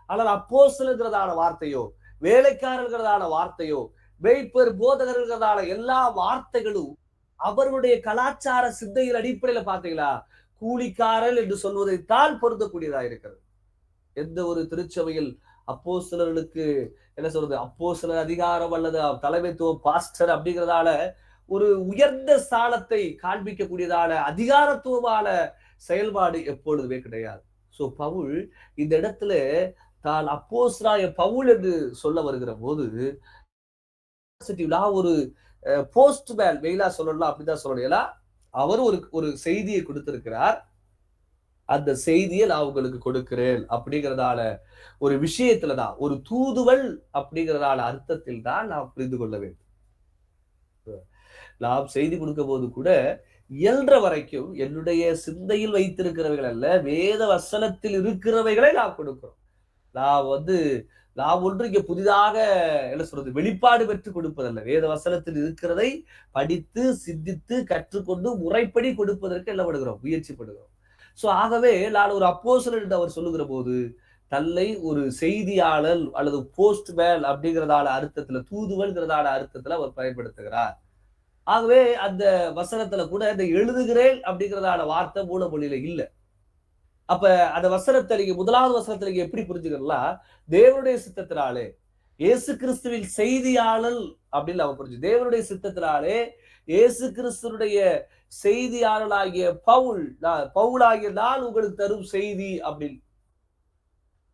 ஆனால் அப்போஸ்தலர்ங்கிறதான வார்த்தையோ, வேலைக்காரர்களான வார்த்தையோ, மேய்ப்பர் போதகர்களான எல்லா வார்த்தைகளும் அவர்களுடைய கலாச்சார சிந்தையின் அடிப்படையில பாத்தீங்களா, கூலிக்காரல் என்று சொல்வதைத்தான் பொருந்தக்கூடியதா இருக்கிறது. எந்த ஒரு திருச்சபையில் அப்போஸ்தலர்களுக்கு என்ன சொல்றது, அப்போஸ்தலர் அதிகாரம் அல்லது தலைமைத்துவம் பாஸ்டர் அப்படிங்கிறதால ஒரு உயர்ந்த ஸ்தானத்தை காண்பிக்கக்கூடியதான அதிகாரத்துவமான செயல்பாடு எப்பொழுதுமே கிடையாது. சோ பவுல் இந்த இடத்துல தான் அப்போஸ்தலனாகிய பவுல் என்று சொல்ல வருகிற போது ஒரு போஸ்ட்மேன் மெயிலா சொல்லலாம், அப்படிதான் சொல்லணும். ஏன்னா அவர் ஒரு செய்தியை கொடுத்திருக்கிறார். அந்த செய்தியை நான் உங்களுக்கு கொடுக்கிறேன் அப்படிங்கிறதால ஒரு விஷயத்துலதான், ஒரு தூதுவள் அப்படிங்கிறதால அர்த்தத்தில் தான் நாம் புரிந்து கொள்ள வேண்டும். நாம் செய்தி கொடுக்கும் போது கூட இயன்ற வரைக்கும் என்னுடைய சிந்தையில் வைத்திருக்கிறவைகள் அல்ல, வேத வசனத்தில் இருக்கிறவைகளை நான் கொடுக்கிறோம். நான் வந்து நான் ஒன்று இங்க புதிதாக என்ன சொல்றது, வெளிப்பாடு பெற்று கொடுப்பதல்ல. வேத வசனத்தில் இருக்கிறதை படித்து, சிந்தித்து, கற்றுக்கொண்டு முறைப்படி கொடுப்பதற்கு என்ன பண்ணுகிறோம்? முயற்சி பண்ணுகிறோம். சோ ஆகவே நான் ஒரு அப்போஸ்தலன் என்று அவர் சொல்லுகிற போது, தன்னை ஒரு செய்தியாளர் அல்லது போஸ்ட்மேன் அப்படிங்கிறதான அர்த்தத்துல, தூதுவள்ங்கிறதான அர்த்தத்துல அவர் பயன்படுத்துகிறார். ஆகவே அந்த வசனத்துல கூட இந்த எழுதுகிறேன் அப்படிங்கிறதான வார்த்தை மூல மொழியில இல்ல. அப்ப அந்த வசனத்தை நீங்க முதலாவது வசனத்தை நீங்க எப்படி புரிஞ்சுக்கலாம்? தேவனுடைய சித்தத்தினாலே இயேசு கிறிஸ்துவின் செய்தியாளர் அப்படின்னு நம்ம புரிஞ்சு, தேவனுடைய சித்தத்தினாலே இயேசு கிறிஸ்துனுடைய செய்தியாளராகிய பவுலாகிய நான் உங்களுக்கு தரும் செய்தி அப்படின்னு,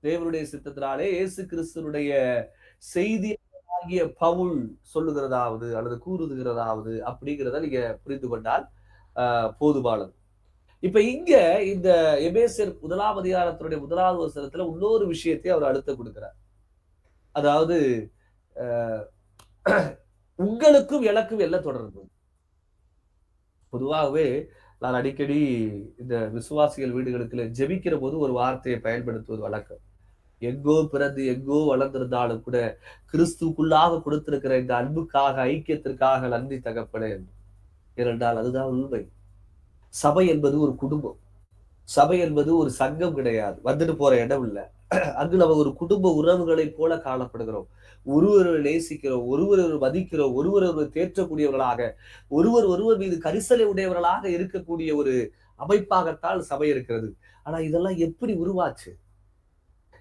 தேவனுடைய சித்தத்தினாலே இயேசு கிறிஸ்துனுடைய செய்தி ஆகிய பவுல் சொல்லுகிறதாவது அல்லது கூறுகிறதாவது அப்படிங்கிறத நீங்க புரிந்து கொண்டால் போதுமானது. இப்ப இங்க இந்த எபேசியர் 1ஆம் அதிகாரத்தினுடைய 1வது வசனத்துல இன்னொரு விஷயத்தை அவர் அழுத்தம் கொடுக்கிறார். அதாவது உங்களுக்கும் எனக்கும் என்ன தொடர்பு? பொதுவாகவே நான் அடிக்கடி இந்த விசுவாசிகள் வீடுகளுக்குள்ள ஜெபிக்கிற போது ஒரு வார்த்தையை பயன்படுத்துவது வழக்கம். எங்கோ பிறந்து எங்கோ வளர்ந்திருந்தாலும் கூட கிறிஸ்துக்குள்ளாக கொடுத்திருக்கிற இந்த அன்புக்காக, ஐக்கியத்திற்காக நன்றி தகப்பனே என்று. ஏனென்றால் அதுதான் உண்மை. சபை என்பது ஒரு குடும்பம். சபை என்பது ஒரு சங்கம் கிடையாது. வந்துட்டு போற இடம் இல்ல. அங்கு நம்ம ஒரு குடும்ப உறவுகளை போல காணப்படுகிறோம். ஒருவரை நேசிக்கிறோம், ஒருவர் மதிக்கிறோம், ஒருவர் தேற்றக்கூடியவர்களாக, ஒருவர் மீது கரிசனை உடையவர்களாக இருக்கக்கூடிய ஒரு அமைப்பாகத்தான் சபை இருக்கிறது. ஆனா இதெல்லாம் எப்படி உருவாச்சு?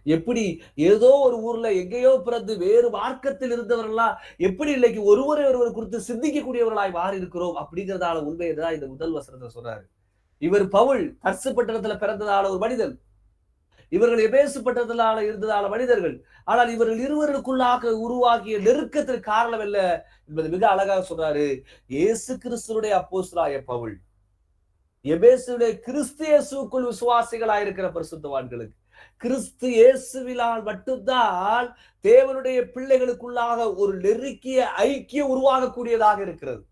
எப்படி ஏதோ ஒரு ஊர்ல எங்கேயோ பிறந்து வேறு மார்க்கத்தில் இருந்தவர்களா எப்படி இன்னைக்கு ஒருவரை ஒருவர் குறித்து சிந்திக்கக்கூடியவர்களாய் மாறி இருக்கிறோம் அப்படிங்கிறதால உண்மையதான் இந்த முதல் வசனத்தை சொல்றாரு. இவர் பவுல் தர்சு பட்டணத்துல பிறந்ததால ஒரு மனிதன், இவர்கள் எபேசு பட்டணத்திலான இருந்ததால மனிதர்கள். ஆனால் இவர்கள் இருவருக்குள்ளாக உருவாக்கிய நெருக்கத்திற்கு காரணம் என்ன என்பது மிக அழகாக சொல்றாரு. இயேசு கிறிஸ்துனுடைய அப்போஸ்தலனாகிய பவுல் எபேசுடைய கிறிஸ்து இயேசுக்குள் விசுவாசிகளாயிருக்கிற பரிசுத்தவான்களுக்கு, கிறிஸ்து இயேசுவினால் மட்டும்தான் தேவனுடைய பிள்ளைகளுக்குள்ளாக ஒரு நெருக்கிய ஐக்கியம் உருவாகக்கூடியதாக இருக்கிறது.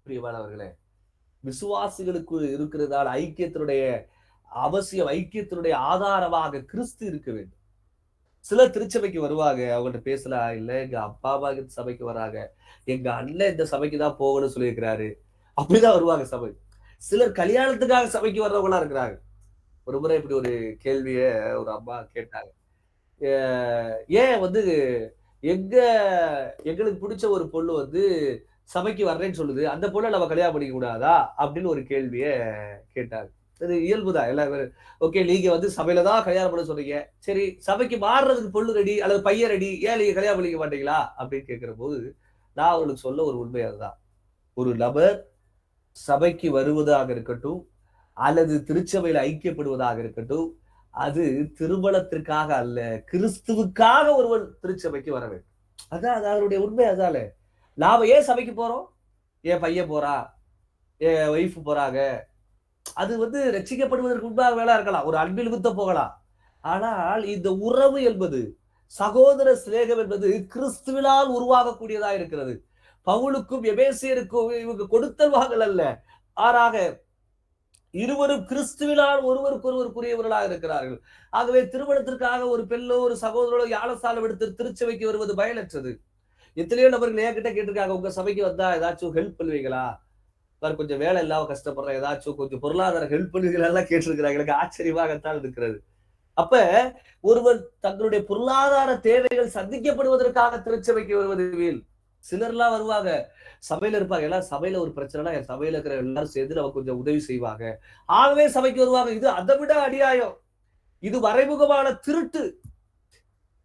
பிரியமானவர்களே, விசுவாசிகளுக்கு இருக்கிறதால் ஐக்கியத்தினுடைய அவசியம், ஐக்கியத்தினுடைய ஆதாரமாக கிறிஸ்து இருக்க வேண்டும். சிலர் திருச்சபைக்கு வருவாங்க, அவங்கள்ட்ட பேசலாம், இல்ல எங்க அப்பா அம்மா சபைக்கு வராங்க, எங்க அண்ணன் இந்த சபைக்கு தான் போகணும்னு சொல்லியிருக்கிறாரு, அப்படிதான் வருவாங்க சபை. சிலர் கல்யாணத்துக்காக சபைக்கு வர்றவங்களா இருக்கிறாங்க. ஒரு முறை இப்படி ஒரு கேள்விய ஒரு அம்மா கேட்டாங்க. ஏன் வந்து எங்க எங்களுக்கு பிடிச்ச ஒரு பொண்ணு வந்து சபைக்கு வர்றேன்னு சொல்லுது, அந்த பொண்ணை நம்ம கல்யாணம் பண்ணிக்க கூடாதா அப்படின்னு ஒரு கேள்விய கேட்டாங்க. அது இயல்புதான் எல்லாரும். ஓகே, நீங்க வந்து சபையில தான் கல்யாணம் பண்ண சொல்றீங்க, சரி சபைக்கு மாறுறதுக்கு பொண்ணு ரெடி அல்லது பையன் ரெடி, ஏன் நீங்க கல்யாணம் பண்ணிக்க மாட்டீங்களா அப்படின்னு கேட்கிற போது நான் அவங்களுக்கு சொல்ல ஒரு உண்மை அதுதான். ஒரு நபர் சபைக்கு வருவதாக இருக்கட்டும் அல்லது திருச்சபையில ஐக்கியப்படுவதாக இருக்கட்டும், அது திருமணத்திற்காக அல்ல, கிறிஸ்துவுக்காக ஒருவன் திருச்சபைக்கு வர வேண்டும். அதான் அதனுடைய உண்மை. அதால நாம ஏன் சபைக்கு போறோம்? என் பையன் போறா, என் ஒய்ஃப் போறாங்க, அது வந்து ரட்சிக்கப்படுவதற்கு முன்பாக வேலை இருக்கலாம், ஒரு அன்பில் நிமித்த போகலாம். ஆனால் இந்த உறவு என்பது, சகோதர சிநேகம் என்பது கிறிஸ்துவினால் உருவாகக்கூடியதா இருக்கிறது. பவுலுக்கும் எபேசியருக்கும் இவங்க கொடுத்தல் வாங்கல் அல்ல, மாறாக இருவரும் கிறிஸ்துவினால் ஒருவருக்கொருவருக்குரியவர்களாக இருக்கிறார்கள். ஆகவே திருமணத்திற்காக ஒரு பெண்ணோ ஒரு சகோதரோ யாழசாலம் எடுத்து திருச்சபைக்கு வருவது பயனற்றது. எத்தனையோ நபர்கள் என்கிட்ட கேட்டிருக்காங்க, உங்க சபைக்கு வந்தா ஏதாச்சும் ஹெல்ப் பண்ணுவீங்களா, வேற கொஞ்சம் வேலை இல்லாம கஷ்டப்படுறேன், ஏதாச்சும் கொஞ்சம் பொருளாதார ஹெல்ப் பண்ணுவீங்களா எல்லாம் கேட்டிருக்கிறாங்க. எனக்கு ஆச்சரியமாகத்தான் இருக்கிறது. அப்ப ஒருவர் தங்களுடைய பொருளாதார தேவைகள் சந்திக்கப்படுவதற்காக திருச்சபைக்கு வருவது வீல். சிலர்லாம் வருவாங்க, சபையில இருப்பாங்க, எல்லாம் சபையில ஒரு பிரச்சனைனா என் சபையில இருக்கிற எல்லாரும் சேர்ந்து நம்ம கொஞ்சம் உதவி செய்வாங்க, ஆகவே சபைக்கு வருவாங்க. இது அதை விட அநியாயம், இது மறைமுகமான திருட்டு.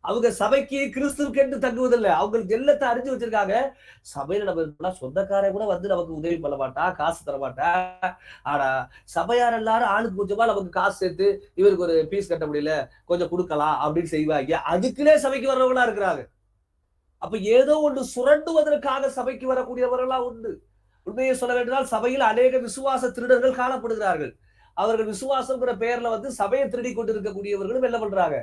அவங்க சபைக்கு கிறிஸ்துவுக்கு என்று தங்குவதில்லை, அவங்களுக்கு எல்லாத்தை அறிஞ்சு வச்சிருக்காங்க. சபையில நம்ம சொந்தக்காரன் கூட வந்து நமக்கு உதவி பண்ண மாட்டா, காசு தர மாட்டா, ஆனா சபையார் எல்லாரும் ஆளுக்கு கொஞ்சமா நமக்கு காசு சேர்த்து இவருக்கு ஒரு பீஸ் கட்ட முடியல கொஞ்சம் கொடுக்கலாம் அப்படின்னு செய்வாங்க. அதுக்குன்னே சபைக்கு வர்றவங்களா இருக்கிறாங்க. அப்ப ஏதோ ஒன்று சுரண்டுவதற்காக சபைக்கு வரக்கூடியவர்களா உண்டு. உண்மையை சொல்ல வேண்டினால் சபையில் அநேக விசுவாச திருடர்கள் காணப்படுகிறார்கள். அவர்கள் விசுவாசம்ங்கிற பெயர்ல சபையை திருடி கொண்டு இருக்கக்கூடியவர்களும் என்ன பண்றாங்க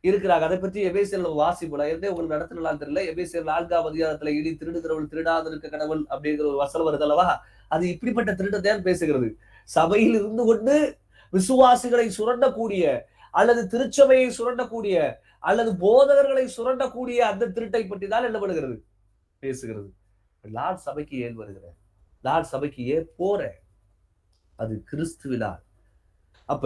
இருக்கிறாங்க. அதை பற்றி எபேசியர்ல வாசிப்போம். ஏற்கனவே உங்களுக்கு நடத்தலாம் தெரியல. எபேசியர் 4ஆம் அதிகாரத்துல இனி திருடுகிறவள் திருடாதிருக்க கடவுள் அப்படிங்கிற ஒரு வசனம் வருது அல்லவா? அது இப்படிப்பட்ட திருடத்தைதான் பேசுகிறது. சபையில் இருந்து கொண்டு விசுவாசிகளை சுரண்டக்கூடிய அல்லது திருச்சபையை சுரண்டக்கூடிய அல்லது போதகர்களை சுரண்டக்கூடிய அந்த திருட்டை பற்றி தான் என்ன பண்ணுகிறது பேசுகிறது. நான் சபைக்கு ஏன் வருகிறேன்? நான் சபைக்கு ஏன் போறேன்? அது கிறிஸ்துவினால். அப்ப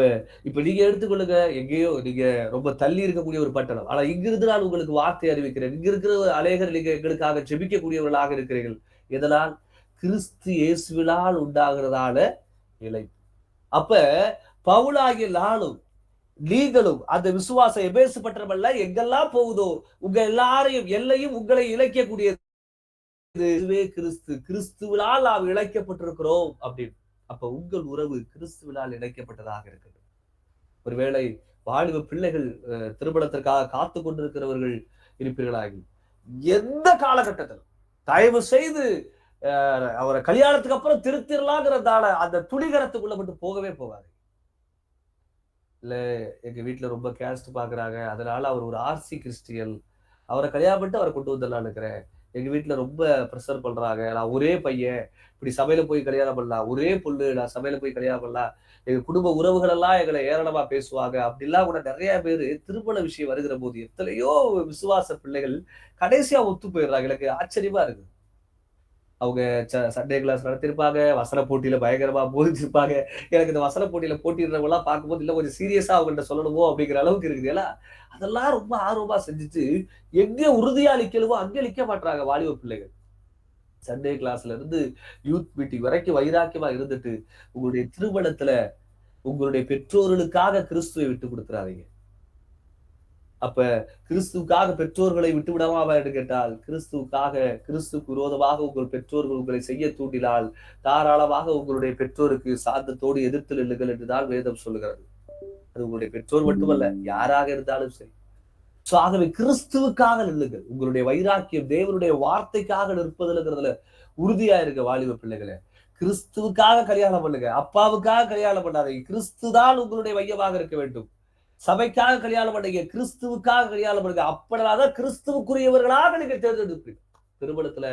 இப்ப நீங்க எடுத்துக்கொள்ளுங்க, எங்கேயோ நீங்க ரொம்ப தள்ளி இருக்கக்கூடிய ஒரு பட்டணம். ஆனா இங்கிருந்து நான் உங்களுக்கு வார்த்தை அறிவிக்கிறேன். இங்க இருக்கிற அநேகர் நீங்க எங்களுக்காக ஜெபிக்கக்கூடியவர்களாக இருக்கிறீர்கள். எதனால்? கிறிஸ்து இயேசுவினால் உண்டாகிறதான இலை. அப்ப பவுலாகிய நானும் நீங்களும் அந்த விசுவாசம் எபேசு பட்டணமல்ல, எங்கெல்லாம் போகுதோ உங்க எல்லாரையும் எல்லையும் உங்களை இழைக்கக்கூடியது இதுவே கிறிஸ்து. கிறிஸ்துவினால் நாம் இழைக்கப்பட்டிருக்கிறோம் அப்படின்னு. அப்ப உங்கள் உறவு கிறிஸ்துவினால் இணைக்கப்பட்டதாக இருக்குது. ஒருவேளை வாலிப பிள்ளைகள் திருமணத்திற்காக காத்து கொண்டிருக்கிறவர்கள் இருப்பீர்களாகி எந்த காலகட்டத்திலும் தயவு செய்து அவரை கல்யாணத்துக்கு அப்புறம் திருத்திரலாங்கிறதால அந்த துணிகரத்துக்குள்ள மட்டும் போகவே போகாது. இல்ல எங்க வீட்டுல ரொம்ப கேஸ்ட் பாக்குறாங்க, அதனால அவர் ஒரு ஆர்சி கிறிஸ்டியன், அவரை கல்யாணம் பண்ணிட்டு அவரை கொண்டு வந்துடலான்னு இருக்கிறேன். எங்க வீட்டுல ரொம்ப ப்ரெஷர் பண்றாங்க, நான் ஒரே பையன் இப்படி சபையில போய் கல்யாணம் பண்ணலாம், ஒரே பொண்ணு நான் சபையில போய் கல்யாணம் பண்ணலாம், எங்க குடும்ப உறவுகள் எல்லாம் எங்களை ஏளனமா பேசுவாங்க அப்படிலாம் கூட நிறைய பேரு திருமண விஷயம் வருகிற போது எத்தனையோ விசுவாச பிள்ளைகள் கடைசியா ஒத்து போயிடுறாங்க. எனக்கு ஆச்சரியமா இருக்கு. அவங்க சண்டே கிளாஸ் நடத்திருப்பாங்க, வசன போட்டியில பயங்கரமா போதிச்சிருப்பாங்க. எனக்கு இந்த வசன போட்டியில போட்டிடுறவங்க எல்லாம் பார்க்கும்போது இல்ல கொஞ்சம் சீரியஸா அவங்கள்ட்ட சொல்லணுமோ அப்படிங்கிற அளவுக்கு இருக்குது. ஏன்னா அதெல்லாம் ரொம்ப ஆர்வமா செஞ்சுட்டு எங்க உறுதியா நிக்கலுமோ அங்கே நிக்க மாட்டாங்க வாலிப பிள்ளைகள். சண்டே கிளாஸ்ல இருந்து யூத் மீட்டிங் வரைக்கும் வைராக்கியமா இருந்துட்டு உங்களுடைய திருமணத்துல உங்களுடைய பெற்றோர்களுக்காக கிறிஸ்துவை விட்டு கொடுத்துறாதீங்க. அப்ப கிறிஸ்துவுக்காக பெற்றோர்களை விட்டு விடலாமா என்று கேட்டால், கிறிஸ்துவுக்கு விரோதமாக உங்கள் பெற்றோர்கள் உங்களை செய்ய தூண்டினால் தாராளமாக உங்களுடைய பெற்றோருக்கு சாந்தத்தோடு எதிர்த்து நில்லுங்கள் என்றுதான் வேதம் சொல்லுகிறது. அது உங்களுடைய பெற்றோர் மட்டுமல்ல, யாராக இருந்தாலும் சரி. ஆகவே கிறிஸ்துவுக்காக நில்லுங்கள். உங்களுடைய வைராக்கியம் தேவனுடைய வார்த்தைக்காக நிற்பதுங்கிறதுல உறுதியா இருக்க வாலிப பிள்ளைகளை கிறிஸ்துவுக்காக கல்யாணம் பண்ணுங்க. அப்பாவுக்காக கல்யாணம் பண்ணாதீங்க. கிறிஸ்துதான் உங்களுடைய மையமாக இருக்க வேண்டும். சபைக்காக கல்யாணம் பண்ணுங்க, கிறிஸ்துவுக்காக கல்யாணம் பண்ணுங்க. அப்படினாதான் கிறிஸ்துவுக்குரியவர்களாக நீங்க தேர்ந்தெடுப்பீங்க. திருமணத்துல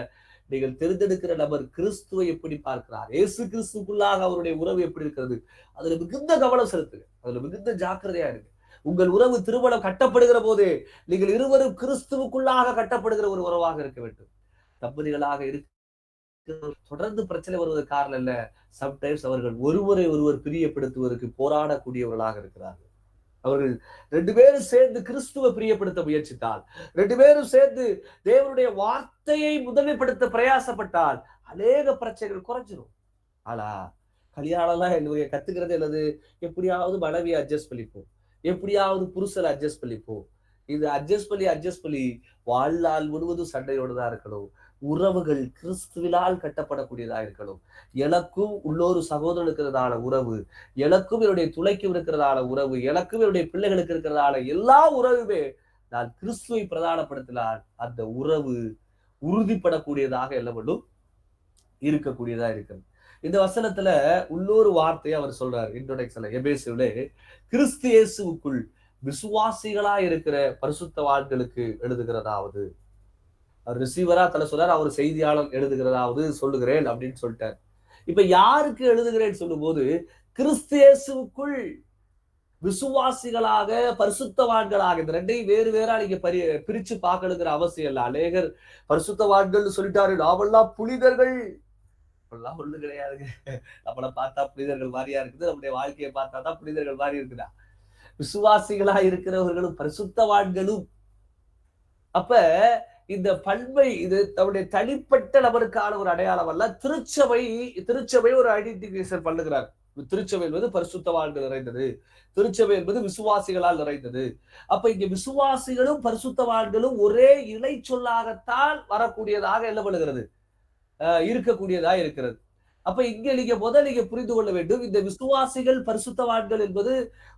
நீங்கள் தேர்ந்தெடுக்கிற நபர் கிறிஸ்துவை எப்படி பார்க்கிறார், இயேசு கிறிஸ்துக்குள்ளாக அவருடைய உறவு எப்படி இருக்கிறது, அதுல மிகுந்த கவனம் செலுத்துங்க. அதுல மிகுந்த ஜாக்கிரதையா இருக்கு. உங்கள் உறவு திருமணம் கட்டப்படுகிற போது நீங்கள் இருவரும் கிறிஸ்துவுக்குள்ளாக கட்டப்படுகிற ஒரு உறவாக இருக்க வேண்டும். தம்பதிகளாக இருக்க தொடர்ந்து பிரச்சனை வருவதற்கு காரணம் இல்ல. சம்டைம்ஸ் அவர்கள் ஒருவரை ஒருவர் பிரியப்படுத்துவதற்கு போராடக்கூடியவர்களாக இருக்கிறார்கள். அவர்கள் 2 பேரும் சேர்ந்து கிறிஸ்துவை பிரியப்படுத்த முயற்சித்தால், 2 பேரும் சேர்ந்து தேவனுடைய வார்த்தையை முதன்மைப்படுத்த பிரயாசப்பட்டால் அநேக பிரச்சனைகள் குறைஞ்சிரும். ஆனா கல்யாணம் எல்லாம் என்னுடைய கத்துக்கிறது என்னது? எப்படியாவது மனைவியை அட்ஜஸ்ட் பண்ணிப்போம், எப்படியாவது புருஷனை அட்ஜஸ்ட் பண்ணிப்போம். இது அட்ஜஸ்ட் பண்ணி வாழ்நாள் முழுவதும் சண்டையோடு தான் இருக்கணும். உறவுகள் கிறிஸ்துவினால் கட்டப்படக்கூடியதா இருக்கணும். எனக்கும் உள்ளொரு சகோதரனுக்கு இருக்கிறதான உறவு, எனக்கும் என்னுடைய துணைக்கும் இருக்கிறதான உறவு, எனக்கும் என்னுடைய பிள்ளைகளுக்கு இருக்கிறதான எல்லா உறவுமே நான் கிறிஸ்துவை பிரதானப்படுத்தினால் அந்த உறவு உறுதிப்படக்கூடியதாக எல்லாம் இருக்கக்கூடியதா இருக்கிறது. இந்த வசனத்துல உள்ளொரு வார்த்தையை அவர் சொல்றாரு. இன்ட்ரோடக்ஷன்ல எபேசுவிலே கிறிஸ்து இயேசுவுக்குள் விசுவாசிகளா இருக்கிற பரிசுத்தவான்களுக்கு எழுதுகிறதாவது, அவர் ரிசீவரா தலை சொல்றாரு, அவர் செய்தியாளர் எழுதுகிறதாவது சொல்லுகிறேன் அப்படின்னு சொல்லிட்டார். இப்ப யாருக்கு எழுதுகிறேன்னு சொல்லும் போது கிறிஸ்து இயேசுவுக்குள் விசுவாசிகளாக பரிசுத்தவான்களாக, இந்த ரெண்டையும் வேறு வேறா நீங்க பிரிச்சு பார்க்கணுங்கிற அவசியம் இல்ல. அநேகர் பரிசுத்தவான்கள் சொல்லிட்டாரு, நாமெல்லாம் புனிதர்கள். அப்படிலாம் ஒண்ணு கிடையாதுங்க. நம்மளை பார்த்தா புனிதர்கள் மாதிரியா இருக்குது, நம்முடைய வாழ்க்கையை பார்த்தா தான் புனிதர்கள் மாதிரி இருக்குதா? விசுவாசிகளா இருக்கிறவர்களும் பரிசுத்தவான்களும். அப்ப இந்த பண்பை இது தன்னுடைய தனிப்பட்ட நபருக்கான ஒரு அடையாளம் அல்ல. திருச்சபை ஒரு ஐடென்டிபிகேஷன் பண்ணுகிறார். திருச்சபை என்பது பரிசுத்தவான்கள் நிறைந்தது, திருச்சபை என்பது விசுவாசிகளால் நிறைந்தது. அப்ப இங்க விசுவாசிகளும் பரிசுத்தவான்களும் ஒரே இணை சொல்லாகத்தான் வரக்கூடியதாக என்ன பண்ணுகிறது, இருக்கக்கூடியதா இருக்கிறது. அப்ப இங்க நீங்க புரிந்து கொள்ள வேண்டும், இந்த விசுவாசிகள் பரிசுத்தவான்கள் என்பது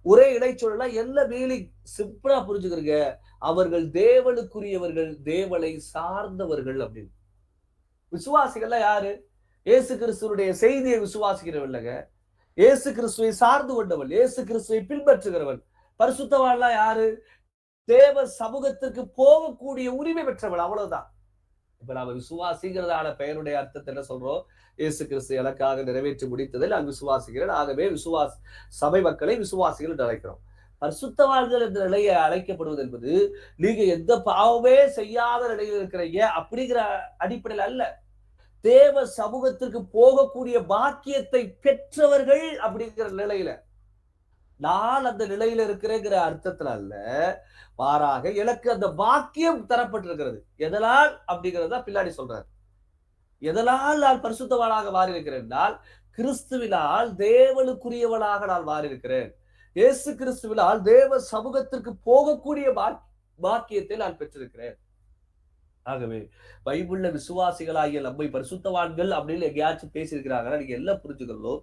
ஒரே இடைச்சொல்லா என்ன மீனிங் சிம்பிளா புரிஞ்சுக்கிறீங்க. அவர்கள் தேவனுக்குரியவர்கள், தேவனை சார்ந்தவர்கள் அப்படின்னு. விசுவாசிகள்லாம் யாரு? இயேசு கிறிஸ்துவனுடைய செய்தியை விசுவாசிக்கிறவங்க, இயேசு கிறிஸ்துவை சார்ந்து கொண்டவள், இயேசு கிறிஸ்துவை பின்பற்றுகிறவள். பரிசுத்தவான்லாம் யாரு? தேவ சமூகத்திற்கு போகக்கூடிய உரிமை பெற்றவள், அவ்வளவுதான். இப்ப நாம விசுவாசிக்கிறதான பெயருடைய அர்த்தத்தை என்ன சொல்றோம்? இயேசு கிறிஸ்து எனக்காக நிறைவேற்றி முடித்ததை நான் விசுவாசிக்கிறேன், ஆகவே சபை மக்களை விசுவாசிகள் என்று அழைக்கிறோம். பரிசுத்தவான்கள் என்ற நிலையை அழைக்கப்படுவது என்பது நீங்க எந்த பாவமே செய்யாத நிலையில் இருக்கிறீங்க அப்படிங்கிற அடிப்படையில் அல்ல. தேவ சமூகத்திற்கு போகக்கூடிய பாக்கியத்தை பெற்றவர்கள் அப்படிங்கிற நிலையில, நான் அந்த நிலையில இருக்கிறேங்கிற அர்த்தத்துல அல்ல, மாறாக எனக்கு அந்த பாக்கியம் தரப்பட்டிருக்கிறது. எதனால் அப்படிங்கிறத பின்னாடி சொல்றாரு. எதனால் நான் பரிசுத்தவானாக மாறி இருக்கிறேன் என்றால், கிறிஸ்துவினால் தேவனுக்குரியவனாக நான் மாறி இருக்கிறேன். இயேசு கிறிஸ்துவினால் தேவ சமூகத்திற்கு போகக்கூடிய பாக்கியத்தை நான் பெற்றிருக்கிறேன். ஆகவே பைபிள்ல விசுவாசிகளாகிய நம்மை பரிசுத்தவான்கள் அப்படின்னு எங்கேயாச்சும் பேசியிருக்கிறாங்கன்னா நீங்க எல்லாம் புரிஞ்சுக்கணும்.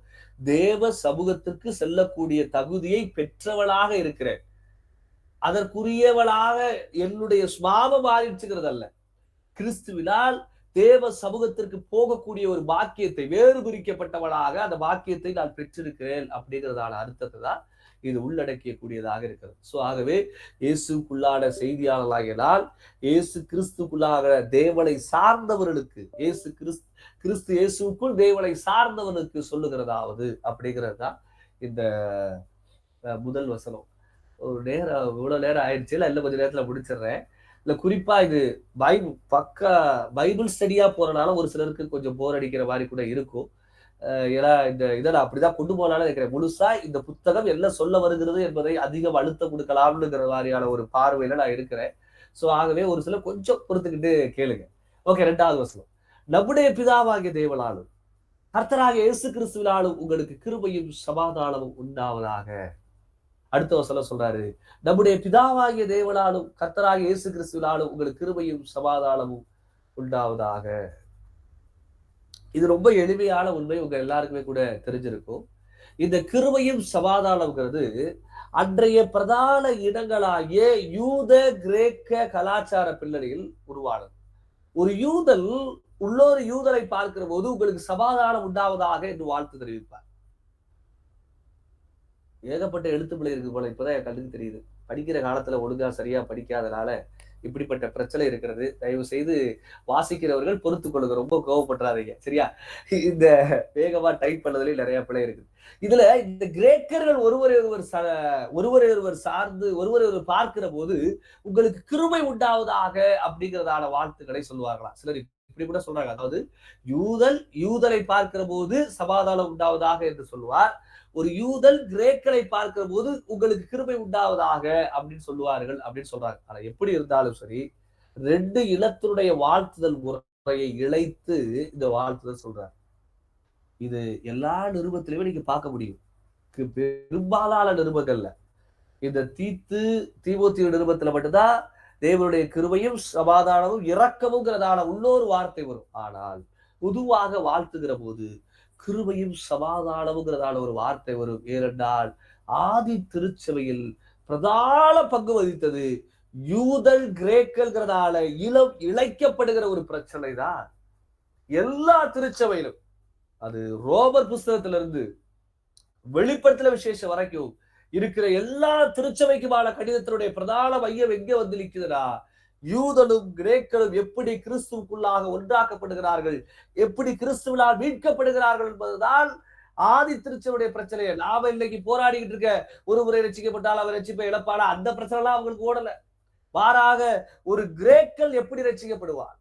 தேவ சமூகத்திற்கு செல்லக்கூடிய தகுதியை பெற்றவளாக இருக்கிறேன், அதற்குரியவளாக என்னுடைய சுபாவம் மாறிச்சுக்கிறது அல்ல. கிறிஸ்துவினால் தேவ சமூகத்திற்கு போகக்கூடிய ஒரு பாக்கியத்தை, வேறு பிரிக்கப்பட்டவளாக அந்த பாக்கியத்தை நான் பெற்றிருக்கிறேன் அப்படிங்கிறதான அர்த்தத்தை தான் இது உள்ளடக்கியக்கூடியதாக இருக்கிறது. சோ ஆகவே இயேசுக்குள்ளான செய்தியாளர்களாகினால், இயேசு கிறிஸ்துக்குள்ளாக தேவனை சார்ந்தவர்களுக்கு, கிறிஸ்து இயேசுக்குள் தேவனை சார்ந்தவனுக்கு சொல்லுகிறதாவது அப்படிங்கிறது தான் இந்த முதல் வசனம். ஒரு நேரம் இவ்வளவு நேரம் ஆயிடுச்சு, இல்ல கொஞ்ச நேரத்துல முடிச்சிடுறேன். இல்ல குறிப்பா இது பைபிள் ஸ்டடியா போறனால ஒரு சிலருக்கு கொஞ்சம் போர் அடிக்கிற மாதிரி கூட இருக்கும். ஏன்னா இந்த இதை நான் அப்படிதான் கொண்டு போகலான்னு நினைக்கிறேன். முழுசா இந்த புத்தகம் என்ன சொல்ல வருகிறது என்பதை அதிகம் அழுத்தம் கொடுக்கலாம்னுங்கிற மாதிரியான ஒரு பார்வையில நான் இருக்கிறேன். சோ ஆகவே ஒரு சிலர் கொஞ்சம் பொறுத்துக்கிட்டு கேளுங்க. ஓகே, 2வது வசனம். நம்முடைய பிதாவாகிய தேவனாலும் கர்த்தராகிய இயேசு கிறிஸ்துவினாலும் உங்களுக்கு கிருபையும் சமாதானமும் உண்டாவதாக. அடுத்த வசனம் சொல்றாரு, நம்முடைய பிதாவாகிய தேவனாலும் கர்த்தராகிய இயேசு கிறிஸ்துவினாலும் உங்களுக்கு கிருபையும் சமாதானமும் உண்டாவதாக. இது ரொம்ப எளிமையான உண்மை, உங்க எல்லாருக்குமே கூட தெரிஞ்சிருக்கும். இந்த கிருபையும் சமாதானம்ங்கிறது அன்றைய பிரதான இடங்களாகிய யூத கிரேக்க கலாச்சார பின்னணியில் உருவானது. ஒரு யூதன் உள்ளொரு யூதரை பார்க்கிற போது உங்களுக்கு சமாதானம் உண்டாவதாக என்று வாழ்த்து தெரிவிப்பார். ஏகப்பட்ட எழுத்து பிழை இருக்கு போல, இப்பதான் என் கண்ணுக்கு தெரியுது. படிக்கிற காலத்துல ஒழுங்கா சரியா படிக்காதனால இப்படிப்பட்ட பிரச்சனை இருக்கிறது. தயவு செய்து வாசிக்கிறவர்கள் பொறுத்துக் கொள்ளுங்க, ரொம்ப கோவப்பட்டுறாதீங்க, சரியா? இந்த வேகமா டைப் பண்ணதுல நிறைய பிழை இருக்குது. இதுல இந்த கிரேக்கர்கள் ஒருவரை ஒருவர் சார்ந்து ஒருவரை பார்க்கிற போது உங்களுக்கு கிருபை உண்டாவதாக அப்படிங்கிறதான வாழ்த்துக்களை சொல்லுவார்களாம். சிலர் இப்படி கூட சொல்றாங்க. அதாவது யூதரை பார்க்கிற போது சமாதானம் உண்டாவதாக என்று சொல்லுவார். ஒரு யூதன் கிரேக்கரை பார்க்கிற போது உங்களுக்கு கிருபை உண்டாவதாக அப்படின்னு சொல்லுவார்கள் அப்படின்னு சொல்றாங்க. ஆனா எப்படி இருந்தாலும் சரி, 2 இனத்தினுடைய வாழ்த்துதல் முறையை இழைத்து இந்த வாழ்த்துதல் சொல்றாங்க. இது எல்லா நிருபத்திலுமே நீங்க பார்க்க முடியும். பெரும்பாலான நிருபங்கள்ல இந்த தீமோத்தேயு நிருபத்துல மட்டும்தான் தேவனுடைய கிருபையும் சமாதானமும் இரக்கமுங்கிறதான உள்ளொரு வார்த்தை வரும். ஆனால் பொதுவாக வாழ்த்துகிற போது கிருபையும் சமாதானமுங்கிறதான ஒரு வார்த்தை வரும். ஏனென்றால் ஆதி திருச்சபையில் பிரதான பங்கு வகித்தது யூதல் கிரேக்கல்கிறதால இழைக்கப்படுகிற ஒரு பிரச்சனை தான் எல்லா திருச்சபையிலும். அது ரோமர் புஸ்தகத்திலிருந்து வெளிப்படுத்தல விசேஷம் வரைக்கும் இருக்கிற எல்லா திருச்சபைக்குமான கடிதத்தினுடைய பிரதான மையம் எங்க வந்து நிற்குதுன்னா, யூதனும் கிரேக்கரும் எப்படி கிறிஸ்துவுக்குள்ளாக ஒன்றாக்கப்படுகிறார்கள், எப்படி கிறிஸ்துவினால் மீட்கப்படுகிறார்கள் என்பதுதான் ஆதி திருச்சபையுடைய பிரச்சனையை. நாம இன்னைக்கு போராடிக்கிட்டு இருக்க ஒரு முறை ரட்சிக்கப்பட்டால் அவர் ரட்சிப்பை இழப்பாளா, அந்த பிரச்சனை எல்லாம் அவங்களுக்கு ஓடல. மாறாக ஒரு கிரேக்கல் எப்படி ரட்சிக்கப்படுவார்,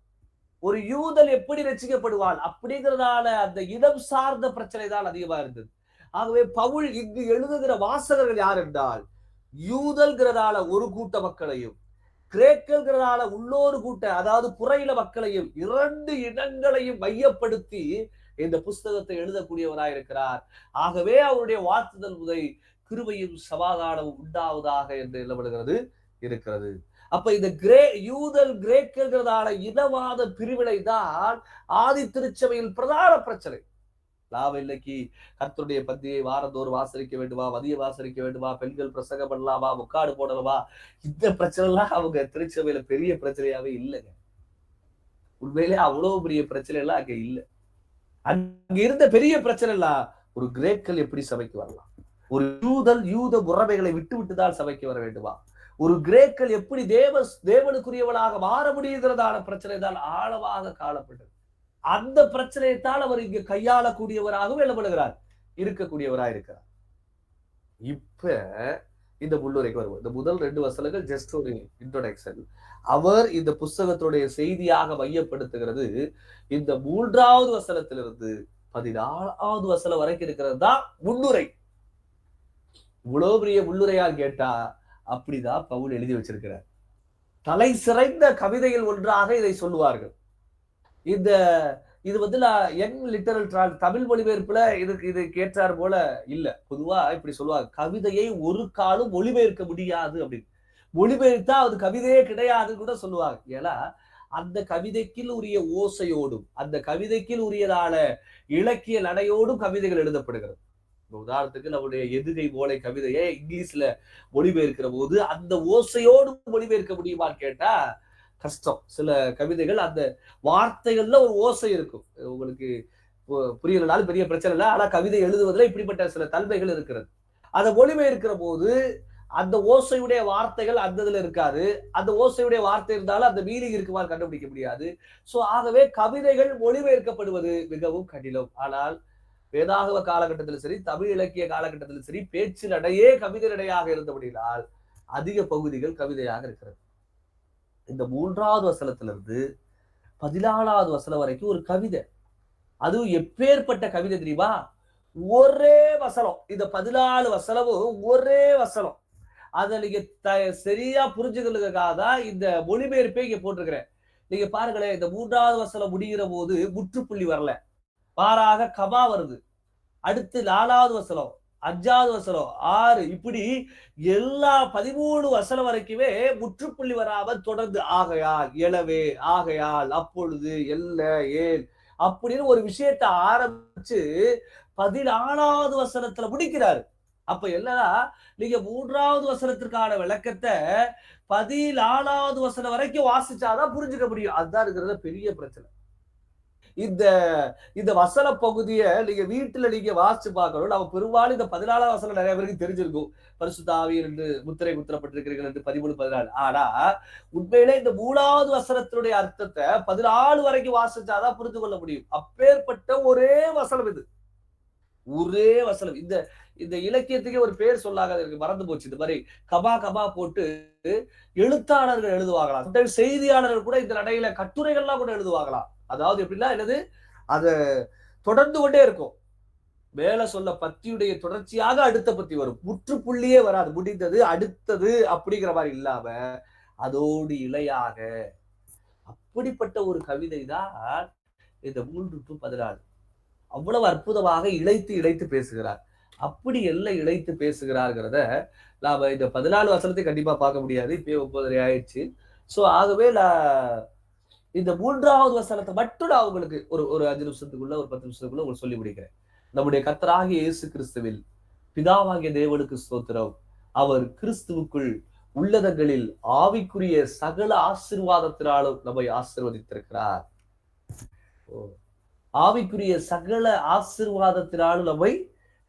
ஒரு யூதன் எப்படி ரட்சிக்கப்படுவான் அப்படிங்கிறதால அந்த இடம் சார்ந்த பிரச்சனை தான் அதிகமா இருந்தது. ஆகவே பவுல் இங்கு எழுதுகிற வாசகர்கள் யார் என்றால், யூதல்கிறதால ஒரு கூட்ட மக்களையும் கிரேக்கல்கிறதால உள்ளோரு கூட்ட, அதாவது புறையில மக்களையும், 2 இனங்களையும் மையப்படுத்தி இந்த புஸ்தகத்தை எழுதக்கூடியவராயிருக்கிறார். ஆகவே அவருடைய வாழ்த்துதல் முறை கிருபையும் சமாதானமும் உண்டாவதாக என்று எழுதப்படுகிறது இருக்கிறது. அப்ப இந்த யூதல் கிரேக்கல்கிறதால இனவாத பிரிவினை தான் ஆதி திருச்சபையில் பிரதான பிரச்சனை. நாம இன்னைக்கு கர்த்தருடைய பந்தியை வாரந்தோறும் வாசரிக்க வேண்டுமா, மதிய வாசரிக்க வேண்டுமா, பெண்கள் பிரசங்கம் பண்ணலாமா, முக்காடு போடலாமா, இந்த பிரச்சனை எல்லாம் அவங்க திருச்சபையில பெரிய பிரச்சனையாவே இல்லைங்க. உண்மையிலே அவ்வளவு பெரிய பிரச்சனை எல்லாம் அங்க இல்ல. அங்க இருந்த பெரிய பிரச்சனை எல்லாம் ஒரு கிரேக்கல் எப்படி சபைக்கு வரலாம்? ஒரு யூத முறைமைகளை விட்டு விட்டுதான் சபைக்கு வர வேண்டுமா? ஒரு கிரேக்கல் எப்படி தேவனுக்குரியவளாக மாற முடியுங்கிறதான பிரச்சனை தான் ஆழமாக காணப்பட்டது. அந்த பிரச்சனையைத்தான் அவர் இங்கு கையாளக்கூடியவராகவும் எழுதப்படுகிறார், இருக்கக்கூடியவராக இருக்கிறார். இப்ப இந்த முன்னுரைக்கு வருவோம். இந்த முதல் 2 வசனங்கள் ஜஸ்ட் ஒரு இன்ட்ரோடக்ஷன். அவர் இந்த புஸ்தகத்துடைய செய்தியாக மையப்படுத்துகிறது இந்த 3வது வசனத்திலிருந்து 14வது வசனம் வரைக்கும் இருக்கிறது தான் முன்னுரை. இவ்வளவு பெரிய முன்னுரையா கேட்டா அப்படிதான் பவுல் எழுதி வச்சிருக்கிறார். தலை சிறந்த கவிதையில் ஒன்றாக இதை சொல்லுவார்கள். இந்த இது வந்து யங் லிட்டரல் தமிழ் மொழிபெயர்ப்புல இது கேட்டார் போல இல்ல. பொதுவா இப்படி சொல்லுவாங்க, கவிதையை ஒரு காலும் மொழிபெயர்க்க முடியாது அப்படின்னு. மொழிபெயர்த்தா அது கவிதையே கிடையாதுன்னு கூட சொல்லுவாங்க. ஏன்னா அந்த கவிதைக்கு உரிய ஓசையோடும் அந்த கவிதைக்கு உரியதான இலக்கிய நடையோடும் கவிதைகள் எழுதப்படுகிறது. உதாரணத்துக்கு நம்முடைய எதுகை ஓலை கவிதையை இங்கிலீஷ்ல மொழிபெயர்க்கிற போது அந்த ஓசையோடு மொழிபெயர்க்க முடியுமான்னு கேட்டா கஷ்டம். சில கவிதைகள் அந்த வார்த்தைகள்ல ஒரு ஓசை இருக்கும். உங்களுக்கு புரியலனாலும் பெரிய பிரச்சனை இல்லை. ஆனா கவிதை எழுதுவதில் இப்படிப்பட்ட சில தன்மைகள் இருக்கிறது. அதை மொழிபெயர்க்கிற போது அந்த ஓசையுடைய வார்த்தைகள் அந்த இதுல இருக்காது. அந்த ஓசையுடைய வார்த்தை இருந்தாலும் அந்த மீனிங் இருக்குமாறு கண்டுபிடிக்க முடியாது. சோ ஆகவே கவிதைகள் மொழிபெயர்க்கப்படுவது மிகவும் கடினம். ஆனால் வேதாகம காலகட்டத்திலும் சரி, தமிழ் இலக்கிய காலகட்டத்திலும் சரி, பேச்சு நடையே கவிதை நடையாக இருந்தபடியால் அதிக பகுதிகள் கவிதையாக இருக்கிறது. இந்த 3வது வசனத்திலிருந்து 14வது வசனம் வரைக்கும் ஒரு கவிதை. அதுவும் எப்பேற்பட்ட கவிதை தெரியுமா? ஒரே வசனம். இந்த 14 வசனமும் ஒரே வசனம். அதை நீங்க சரியா புரிஞ்சுக்கிறதுக்காக தான் இந்த மொழிபெயர்ப்பை இங்க போட்டிருக்கிறேன். நீங்க பாருங்களேன், இந்த 3வது வசனம் முடிகிற போது முற்றுப்புள்ளி வரல, மாறாக கமா வருது. அடுத்து 4வது வசனம், 5வது வசனம், 6 இப்படி எல்லா 13 வசனம் வரைக்குமே முற்றுப்புள்ளி வராமல் தொடர்ந்து ஆகையால், எனவே, ஆகையால், அப்பொழுது, எல்ல, ஏல் அப்படின்னு ஒரு விஷயத்தை ஆரம்பிச்சு 14வது வசனத்துல முடிக்கிறாரு. அப்ப என்னன்னா, நீங்க 3வது வசனத்திற்கான விளக்கத்தை 14வது வசனம் வரைக்கும் வாசிச்சாதான் புரிஞ்சுக்க முடியும். அதுதான் இருக்கிறது பெரிய பிரச்சனை. இந்த இந்த வசன பகுதியை நீங்க வீட்டுல நீங்க வாசிச்சு பார்க்கணும். நம்ம பெரும்பாலும் இந்த 14வது வசனம் நிறைய பேருக்கு தெரிஞ்சிருக்கும். பரிசுத்த ஆவியில் என்று முத்திரை குத்தப்பட்டிருக்கிறீர்கள் என்று 13, 14. ஆனா உண்மையிலே இந்த 3வது வசனத்தினுடைய அர்த்தத்தை 14 வரைக்கும் வாசிச்சாதான் புரிந்து கொள்ள முடியும். அப்பேற்பட்ட ஒரே வசனம் இது. ஒரே வசனம். இந்த இந்த இலக்கியத்துக்கே ஒரு பேர் சொல்லாக எனக்கு மறந்து போச்சு. இந்த மாதிரி கபா கபா போட்டு எழுத்தாளர்கள் எழுதுவாங்களாம். செய்தியாளர்கள் கூட இந்த நடையில கட்டுரைகள்லாம் கூட எழுதுவாங்களாம். அதாவது எப்படின்னா என்னது, அத தொடர்ந்து கொண்டே இருக்கும். மேல சொல்ல பத்தியுடைய தொடர்ச்சியாக அடுத்த பத்தி வரும். முற்றுப்புள்ளியே வராது. முடிந்தது அடுத்தது அப்படிங்கிற மாதிரி இல்லாம அதோடு இலையாக அப்படிப்பட்ட ஒரு கவிதை தான் இந்த 3 to 14. அவ்வளவு அற்புதமாக இழைத்து பேசுகிறார். அப்படி எல்லாம் இழைத்து பேசுகிறார்கிறத நாம இந்த 14 வசனத்தை கண்டிப்பா பார்க்க முடியாது. இப்பயே 9:30 ஆயிடுச்சு. சோ ஆகவே இந்த 3வது வசனத்தை மட்டும் நான் உங்களுக்கு ஒரு 5 நிமிஷத்துக்குள்ள ஒரு 10 நிமிஷத்துக்குள்ள உங்களுக்கு சொல்லி முடிக்கிறேன். நம்முடைய கர்த்தராகிய இயேசு கிறிஸ்துவில் பிதாவாகிய தேவனுக்கு ஸ்தோத்திரம். அவர் கிறிஸ்துவுக்குள் உள்ளதங்களில் ஆவிக்குரிய சகல ஆசீர்வாதத்தினாலும் நம்மை ஆசீர்வதித்திருக்கிறார். ஆவிக்குரிய சகல ஆசீர்வாதத்தினாலும் நம்மை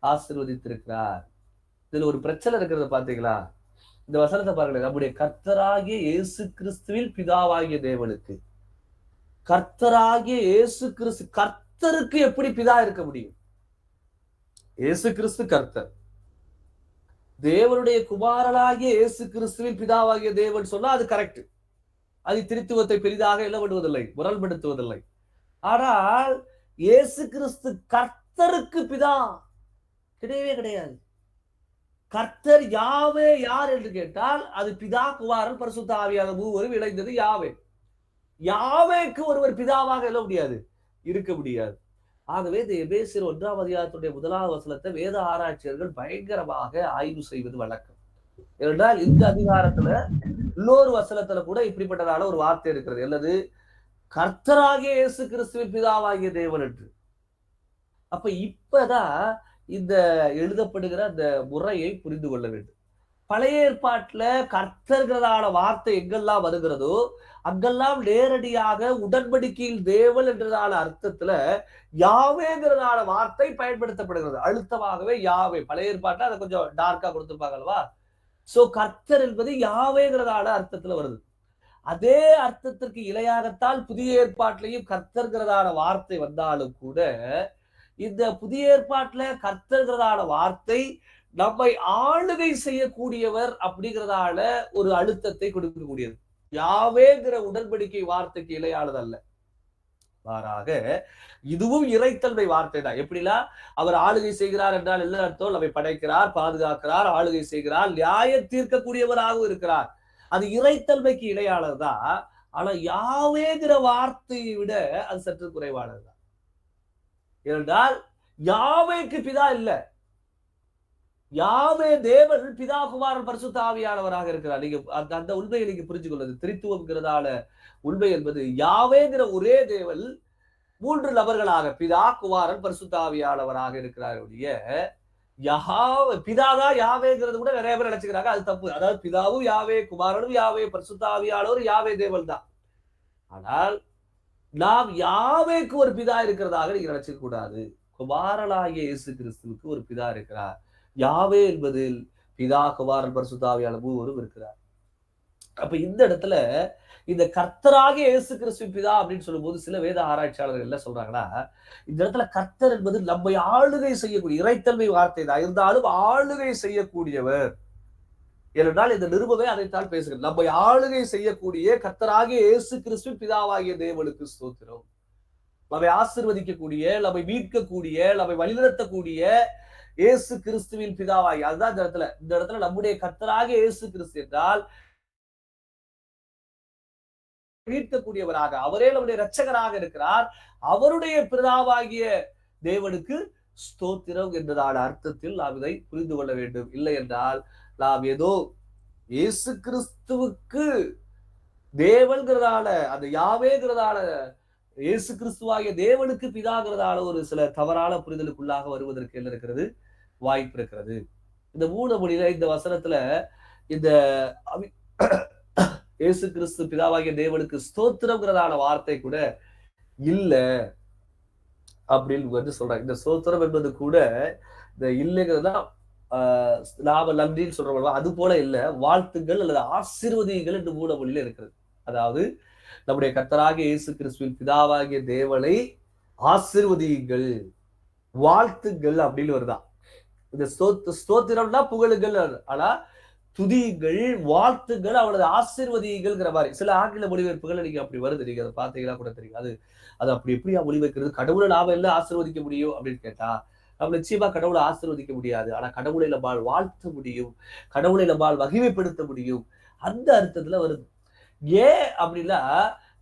ஆசீர்வதித்திருக்கிறார். இதுல ஒரு பிரச்சனை இருக்கிறத பாத்தீங்களா? இந்த வசனத்தை பாருங்களேன். நம்முடைய கர்த்தராகிய இயேசு கிறிஸ்துவில் பிதாவாகிய தேவனுக்கு, கர்த்தராகிய இயேசு கிறிஸ்து, கர்த்தருக்கு எப்படி பிதா இருக்க முடியும்? இயேசு கிறிஸ்து கர்த்தர். தேவனுடைய குமாரனாகிய இயேசு கிறிஸ்துவின் பிதாவாகிய தேவன் சொன்னா அது கரெக்ட். அது திருத்துவத்தை பெரிதாக இளவடுவதில்லை, முரண்படுத்துவதில்லை. ஆனால் இயேசு கிறிஸ்து கர்த்தருக்கு பிதா கிடையவே கிடையாது. கர்த்தர் யாவே யார் என்று கேட்டால் அது பிதா, குமாரன், பரிசுத்த ஆவியாக மூவரும் இணைந்தது யாவே. யாவேக்கு ஒருவர் பிதாவாக எழ முடியாது, இருக்க முடியாது. ஆகவே இந்த எபேசியர் 1ஆம் அதிகாரத்துடைய 1வது வசனத்தை வேத ஆராய்ச்சியர்கள் பயங்கரமாக ஆய்வு செய்வது வழக்கம். ஏனென்றால் இந்த அதிகாரத்துல இன்னொரு வசனத்துல கூட இப்படிப்பட்டதான ஒரு வார்த்தை இருக்கிறது. என்னது? கர்த்தராகிய இயேசு கிறிஸ்துவின் பிதாவாகிய தேவன் என்று. அப்ப இப்பதான் இந்த எழுதப்படுகிற அந்த முறையை புரிந்து கொள்ள வேண்டும். பழைய ஏற்பாட்டுல கர்த்தர்கிறதான வார்த்தை எங்கெல்லாம் வருகிறதோ அங்கெல்லாம் நேரடியாக உடன்படிக்கையில் தேவன் என்றதான அர்த்தத்துல யாவேங்கிறதான வார்த்தை பயன்படுத்தப்படுகிறது. அழுத்தமாகவே யாவே. பழைய ஏற்பாட்டுல அதை கொஞ்சம் டார்க்கா கொடுத்திருப்பாங்க அல்லவா? சோ கர்த்தர் என்பது யாவேங்கிறதான அர்த்தத்துல வருது. அதே அர்த்தத்திற்கு இணையாகத்தான் புதிய ஏற்பாட்டிலையும் கர்த்தர்கிறதான வார்த்தை வந்தாலும் கூட, இந்த புதிய ஏற்பாட்டுல கர்த்தர்கிறதான வார்த்தை நம்மை ஆளுகை செய்யக்கூடியவர் அப்படிங்கிறதால ஒரு அழுத்தத்தை கொடுக்கக்கூடியது. யாவேங்கிற உடன்படிக்கை வார்த்தைக்கு இணையானது அல்ல. மாறாக இதுவும் இறைத்தன்மை வார்த்தை தான். எப்படிலாம் அவர் ஆளுகை செய்கிறார் என்றால் என்ன அர்த்தம்? நம்மை படைக்கிறார், பாதுகாக்கிறார், ஆளுகை செய்கிறார், நியாயம் தீர்க்கக்கூடியவராகவும் இருக்கிறார். அது இறைத்தன்மைக்கு இணையானதுதான். ஆனா யாவேங்கிற வார்த்தையை விட அது சற்று குறைவானதுதான். ஏனென்றால் யாவேக்கு பிதா இல்ல. யாவே தேவன் பிதா, குமாரன், பரிசுத்த ஆவியானவராக இருக்கிறார். நீங்க அந்த உண்மையை நீங்க புரிஞ்சு கொள்வது திரித்துவம்ங்கிறதால உண்மை என்பது யாவேங்கிற ஒரே தேவன் 3 நபர்களாக பிதா, குமாரன், பரிசுத்த ஆவியானவராக இருக்கிறார். பிதாதான் யாவேங்கிறது கூட நிறைய பேர் நினைச்சுக்கிறாங்க. அது தப்பு. அதாவது பிதாவும் யாவே, குமாரனும் யாவே, பரிசுத்த ஆவியானவர் யாவே தேவன் தான். ஆனால் நாம் யாவேக்கு ஒரு பிதா இருக்கிறதாக நீங்க நினைச்சுக்க கூடாது. குமாரனாகிய இயேசு கிறிஸ்துவுக்கு ஒரு பிதா இருக்கிறார். யாவே என்பதில் பிதா, குமாரன், பரிசுத்த ஆவியானவர் மூவரும் இருக்கிறார். அப்ப இந்த இடத்துல இந்த கர்த்தராகிய இயேசு கிறிஸ்து பிதா அப்படின்னு சொல்லும்போது சில வேத ஆராய்ச்சியாளர்கள் என்ன சொல்றாங்கன்னா, இந்த இடத்துல கர்த்தர் என்பது நம்மை ஆளுகை செய்யக்கூடிய இறைத்தன்மை வார்த்தை தான் இருந்தாலும் ஆளுகை செய்யக்கூடியவர். ஏனென்றால் இந்த நிருபமே அதைத்தான் பேசுகிறது. நம்மை ஆளுகை செய்யக்கூடிய கர்த்தராகிய இயேசு கிறிஸ்து பிதாவாகிய தேவனுக்கு ஸ்தோத்திரம். நம்மை ஆசீர்வதிக்கக்கூடிய, நம்மை மீட்கக்கூடிய, நம்மை வழிநடத்தக்கூடிய இயேசு கிறிஸ்துவின் பிதாவாகி, அதுதான் இந்த இடத்துல நம்முடைய கர்த்தராகிய இயேசு கிறிஸ்து என்றால் மீட்கக்கூடியவராக, அவரே நம்முடைய இரட்சகராக இருக்கிறார். அவருடைய பிதாவாகிய தேவனுக்கு ஸ்தோத்திரம் என்றதான அர்த்தத்தில் நாம் இதை புரிந்து கொள்ள வேண்டும். இல்லை என்றால் நாம் ஏதோ இயேசு கிறிஸ்துவுக்கு தேவன்கிறதால, அந்த யாவேங்கிறதால இயேசு கிறிஸ்துவாகிய தேவனுக்கு பிதாங்கிறதால ஒரு சில தவறான புரிதலுக்குள்ளாக வருவதற்கு என்ன இருக்கிறது? வாய்ப்பு இருக்கிறது. இந்த மூலமொழியில இந்த வசனத்துல இந்த இயேசு கிறிஸ்து பிதாவாகிய தேவனுக்கு ஸ்தோத்திரம்ங்கிறதான வார்த்தை கூட இல்ல அப்படின்னு வந்து சொல்றாங்க. இந்த ஸ்தோத்திரம் என்பது கூட இந்த இல்லைங்கிறதுதான் லாப நன்றின்னு சொல்றோம். அது போல இல்ல, வாழ்த்துங்கள் அல்லது ஆசீர்வதிகள் என்று மூலமொழியில இருக்கிறது. அதாவது நம்முடைய கர்த்தராகிய இயேசு கிறிஸ்துவின் பிதாவாகிய தேவனை ஆசீர்வதியுங்கள், வாழ்த்துங்கள் அப்படின்னு வருதான். இந்த ஸ்தோத்திரம்னா புகழுங்கள். ஆனா துதிகள், வாழ்த்துகள், அவளது ஆசீர்வதிகள்ங்கிற மாதிரி சில ஆங்கில மொழிபெயர்ப்புகள் நீங்க அப்படி வருது. நீங்க அதை பார்த்தீங்கன்னா கூட தெரியும். அது அப்படி எப்படியா மொழிபெயர்க்கிறது? கடவுளை நாம எல்லாம் ஆசீர்வதிக்க முடியும் அப்படின்னு கேட்டா, நம்ம நிச்சயமா கடவுளை ஆசீர்வதிக்க முடியாது. ஆனா கடவுளை நம்மால் வாழ்த்த முடியும், கடவுளை நம்மால் மகிமைப்படுத்த முடியும். அந்த அர்த்தத்துல வருது. ஏன் அப்படின்னா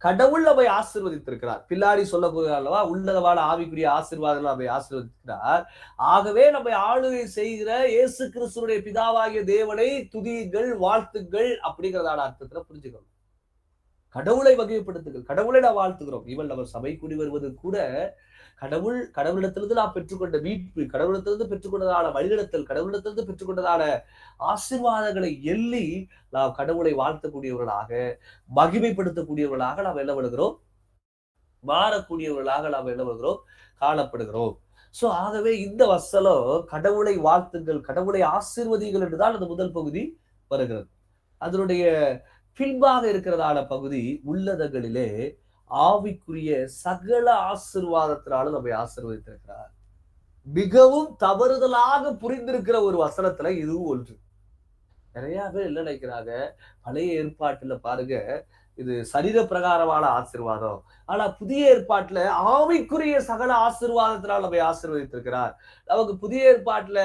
கடவுள் நம்மை ஆசீர்வதித்திருக்கிறார். பில்லாரி சொல்லக்கூடிய அல்லவா, உள்ளதமான ஆவிக்குரிய ஆசீர்வாதம் நம்மை ஆசீர்வதிக்கிறார். ஆகவே நம்மை ஆளுகை செய்கிற இயேசு கிறிஸ்துடைய பிதாவாகிய தேவனை துதிகள், வாழ்த்துகள் அப்படிங்கிறதான அர்த்தத்துல புரிஞ்சுக்கணும். கடவுளை வகைப்படுத்துங்கள், கடவுளை நாம் வாழ்த்துகிறோம். இவள் நம்ம சபை கூடி வருவது கூட கடவுளிடத்திலிருந்து நாம் பெற்றுக்கொண்ட மீட்பு, கடவுளிடத்திலிருந்து பெற்றுக்கொண்டதான வழிநடத்தல், கடவுளிடத்திலிருந்து பெற்றுக்கொண்டதான ஆசீர்வாதங்களை எள்ளி நாம் கடவுளை வாழ்த்தக்கூடியவர்களாக, மகிமைப்படுத்தக்கூடியவர்களாக நாம் என்ன பண்ணுகிறோம்? மாறக்கூடியவர்களாக நாம் என்ன பண்ணுகிறோம்? காணப்படுகிறோம். சோ ஆகவே இந்த வசனம் கடவுளை வாழ்த்துங்கள், கடவுளை ஆசீர்வதிகள் என்றுதான் அந்த முதல் பகுதி வருகிறது. அதனுடைய பின்பாக இருக்கிறதான பகுதி உள்ளதங்களிலே ஆவிக்குரிய சகல ஆசீர்வாதத்தினாலும் நம்மை ஆசீர்வதித்திருக்கிறார். மிகவும் தவறுதலாக புரிந்திருக்கிற ஒரு வசனத்துல இதுவும் ஒன்று. நிறைய பேர் என்ன நினைக்கிறாங்க, பழைய ஏற்பாட்டுல பாருங்க இது சரீர பிரகாரமான ஆசீர்வாதம், ஆனா புதிய ஏற்பாட்டுல ஆவிக்குரிய சகல ஆசீர்வாதத்தினால் நம்மை ஆசீர்வதித்திருக்கிறார். நமக்கு புதிய ஏற்பாட்டுல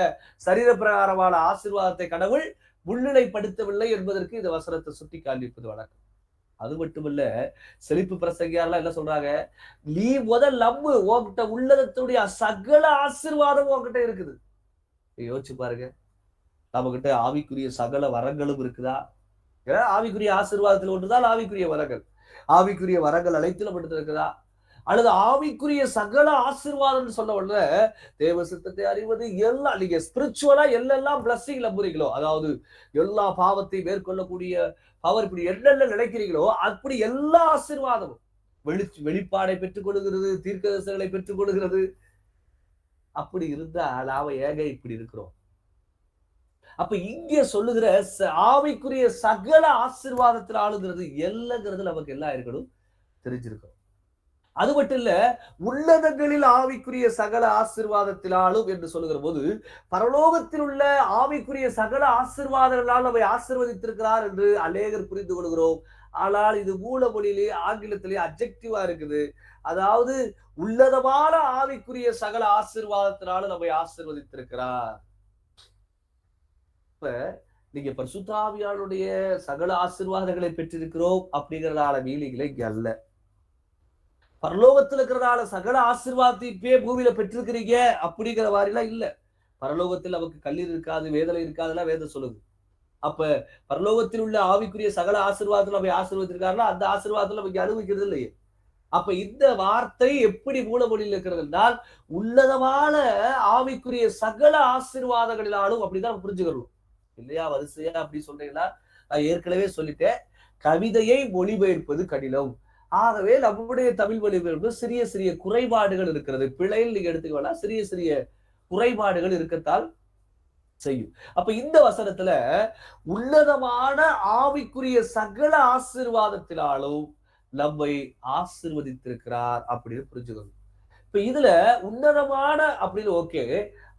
சரீர பிரகாரமான ஆசீர்வாதத்தை கடவுள் முன்னிலைப்படுத்தவில்லை என்பதற்கு இந்த வசனத்தை சுட்டி காண்பிப்பது வழக்கம். அது மட்டுமல்ல, செழிப்பு பிரசங்கியாரெல்லாம் என்ன சொல்றாங்க, நீ முதல் நம்பு, உன்கிட்ட உள்ளதனுடைய சகல ஆசீர்வாதம் உன்கிட்ட இருக்குது. யோசிச்சு பாருங்க, நம்ம கிட்ட ஆவிக்குரிய சகல வரங்களும் இருக்குதா? ஆவிக்குரிய ஆசீர்வாதத்தில் ஒன்றுதான் ஆவிக்குரிய வரங்கள். ஆவிக்குரிய வரங்கள் அனைத்து நம்ம இருக்குதா? அல்லது ஆவிக்குரிய சகல ஆசீர்வாதம் சொன்ன உடனே தேவ சித்தத்தை அறிவது எல்லாம் நீங்க ஸ்பிரிச்சுவலா எல்லாம் பிளஸிங் நம்புறீங்களோ, அதாவது எல்லா பாவத்தை மேற்கொள்ளக்கூடிய பவர் இப்படி என்னென்ன நினைக்கிறீங்களோ அப்படி எல்லா ஆசீர்வாதமும் வெளிப்பாடை பெற்றுக் கொள்கிறது, தீர்க்க தரிசனங்களை பெற்றுக் கொள்கிறது. அப்படி இருந்தா நாம ஏக இப்படி இருக்கிறோம். அப்ப இங்க சொல்லுகிற ஆவிக்குரிய சகல ஆசீர்வாதத்தில் ஆளுங்கிறது இல்லைங்கிறது நமக்கு எல்லாம் இருக்கணும் தெரிஞ்சிருக்கும். அது மட்டும் இல்ல, உள்ளதங்களில் ஆவிக்குரிய சகல ஆசீர்வாதத்தினாலும் என்று சொல்லுகிற போது பரலோகத்தில் உள்ள ஆவிக்குரிய சகல ஆசீர்வாதங்களால் நம்மை ஆசீர்வதித்திருக்கிறார் என்று அநேகர் புரிந்து கொள்கிறோம். ஆனால் இது மூல மொழியிலே ஆங்கிலத்திலே அப்ஜெக்டிவா இருக்குது. அதாவது உள்ளதமான ஆவிக்குரிய சகல ஆசீர்வாதத்தினாலும் நம்மை ஆசீர்வதித்திருக்கிறார். இப்ப நீங்க பரிசுத்த ஆவியானுடைய சகல ஆசீர்வாதங்களை பெற்றிருக்கிறோம் அப்படிங்கிறதால மீனிங்ல இங்க அல்ல. பரலோகத்தில் இருக்கிறதால சகல ஆசீர்வாதத்தை இப்பயே பூமியில பெற்றிருக்கிறீங்க அப்படிங்கிற மாதிரிலாம் இல்ல. பரலோகத்தில் நமக்கு கல்லீர் இருக்காது, வேதனை இருக்காதுலாம் வேதம் சொல்லுது. அப்ப பரலோகத்தில் உள்ள ஆவிக்குரிய சகல ஆசீர்வாதத்தில் நம்ம ஆசீர்வதிச்சிருக்காருன்னா அந்த ஆசீர்வாதத்தில் நமக்கு அனுபவிக்கிறது இல்லையே. அப்ப இந்த வார்த்தை எப்படி மூலமொழியில் இருக்கிறது என்றால் உள்ளதமான ஆவிக்குரிய சகல ஆசீர்வாதங்களினாலும் அப்படிதான் புரிஞ்சுக்கணும் இல்லையா? வரிசையா அப்படி சொன்னீங்கன்னா நான் ஏற்கனவே சொல்லிட்டேன், கவிதையை மொழிபெயர்ப்பது கடினம். ஆகவே நம்முடைய தமிழ் மொழிபெயர்ப்பு சிறிய சிறிய குறைபாடுகள் இருக்கிறது. பிழையில் நீங்க எடுத்துக்கோனா சிறிய சிறிய குறைபாடுகள் இருக்கத்தான் செய்யும். அப்ப இந்த வசனத்துல உள்ளதமான ஆவிக்குரிய சகல ஆசீர்வாதத்தினாலும் நம்மை ஆசீர்வதித்திருக்கிறார் அப்படின்னு புரிஞ்சுக்கணும். இப்ப இதுல உன்னதமான அப்படின்னு ஓகே,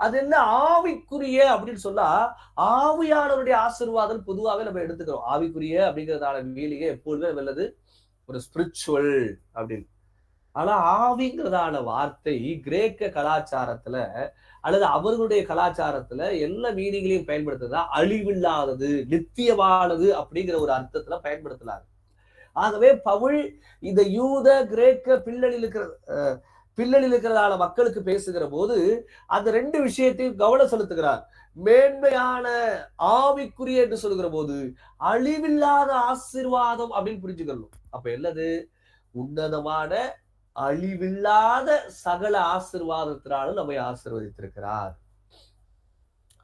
அது என்ன ஆவிக்குரிய அப்படின்னு சொன்னா ஆவியானவருடைய ஆசீர்வாதம் பொதுவாகவே நம்ம எடுத்துக்கிறோம். ஆவிக்குரிய அப்படிங்கிறதான மீனிங்கே எப்பொழுதுமே நல்லது ஒரு ஸ்பிரிச்சுவல் அப்படின்னு. ஆனா ஆவிங்கிறதான வார்த்தை கிரேக்க கலாச்சாரத்துல அல்லது அவர்களுடைய கலாச்சாரத்துல எல்லா மீனிங்களையும் பயன்படுத்துறதா அழிவில்லாதது, நித்தியமானது அப்படிங்கிற ஒரு அர்த்தத்துல பயன்படுத்தலாங்க. ஆகவே பவுல் இந்த யூத கிரேக்க பின்னணியில் இருக்கிறதான மக்களுக்கு பேசுகிற போது அந்த ரெண்டு விஷயத்தையும் கவனம் செலுத்துகிறார். மேன்மையான ஆவிக்குரிய என்று சொல்லுகிற போது அழிவில்லாத ஆசீர்வாதம் அப்படின்னு புரிஞ்சுக்கணும். அப்ப என்னது? உன்னதமான அழிவில்லாத சகல ஆசீர்வாதத்தினாலும் நம்மை ஆசீர்வதித்திருக்கிறார்.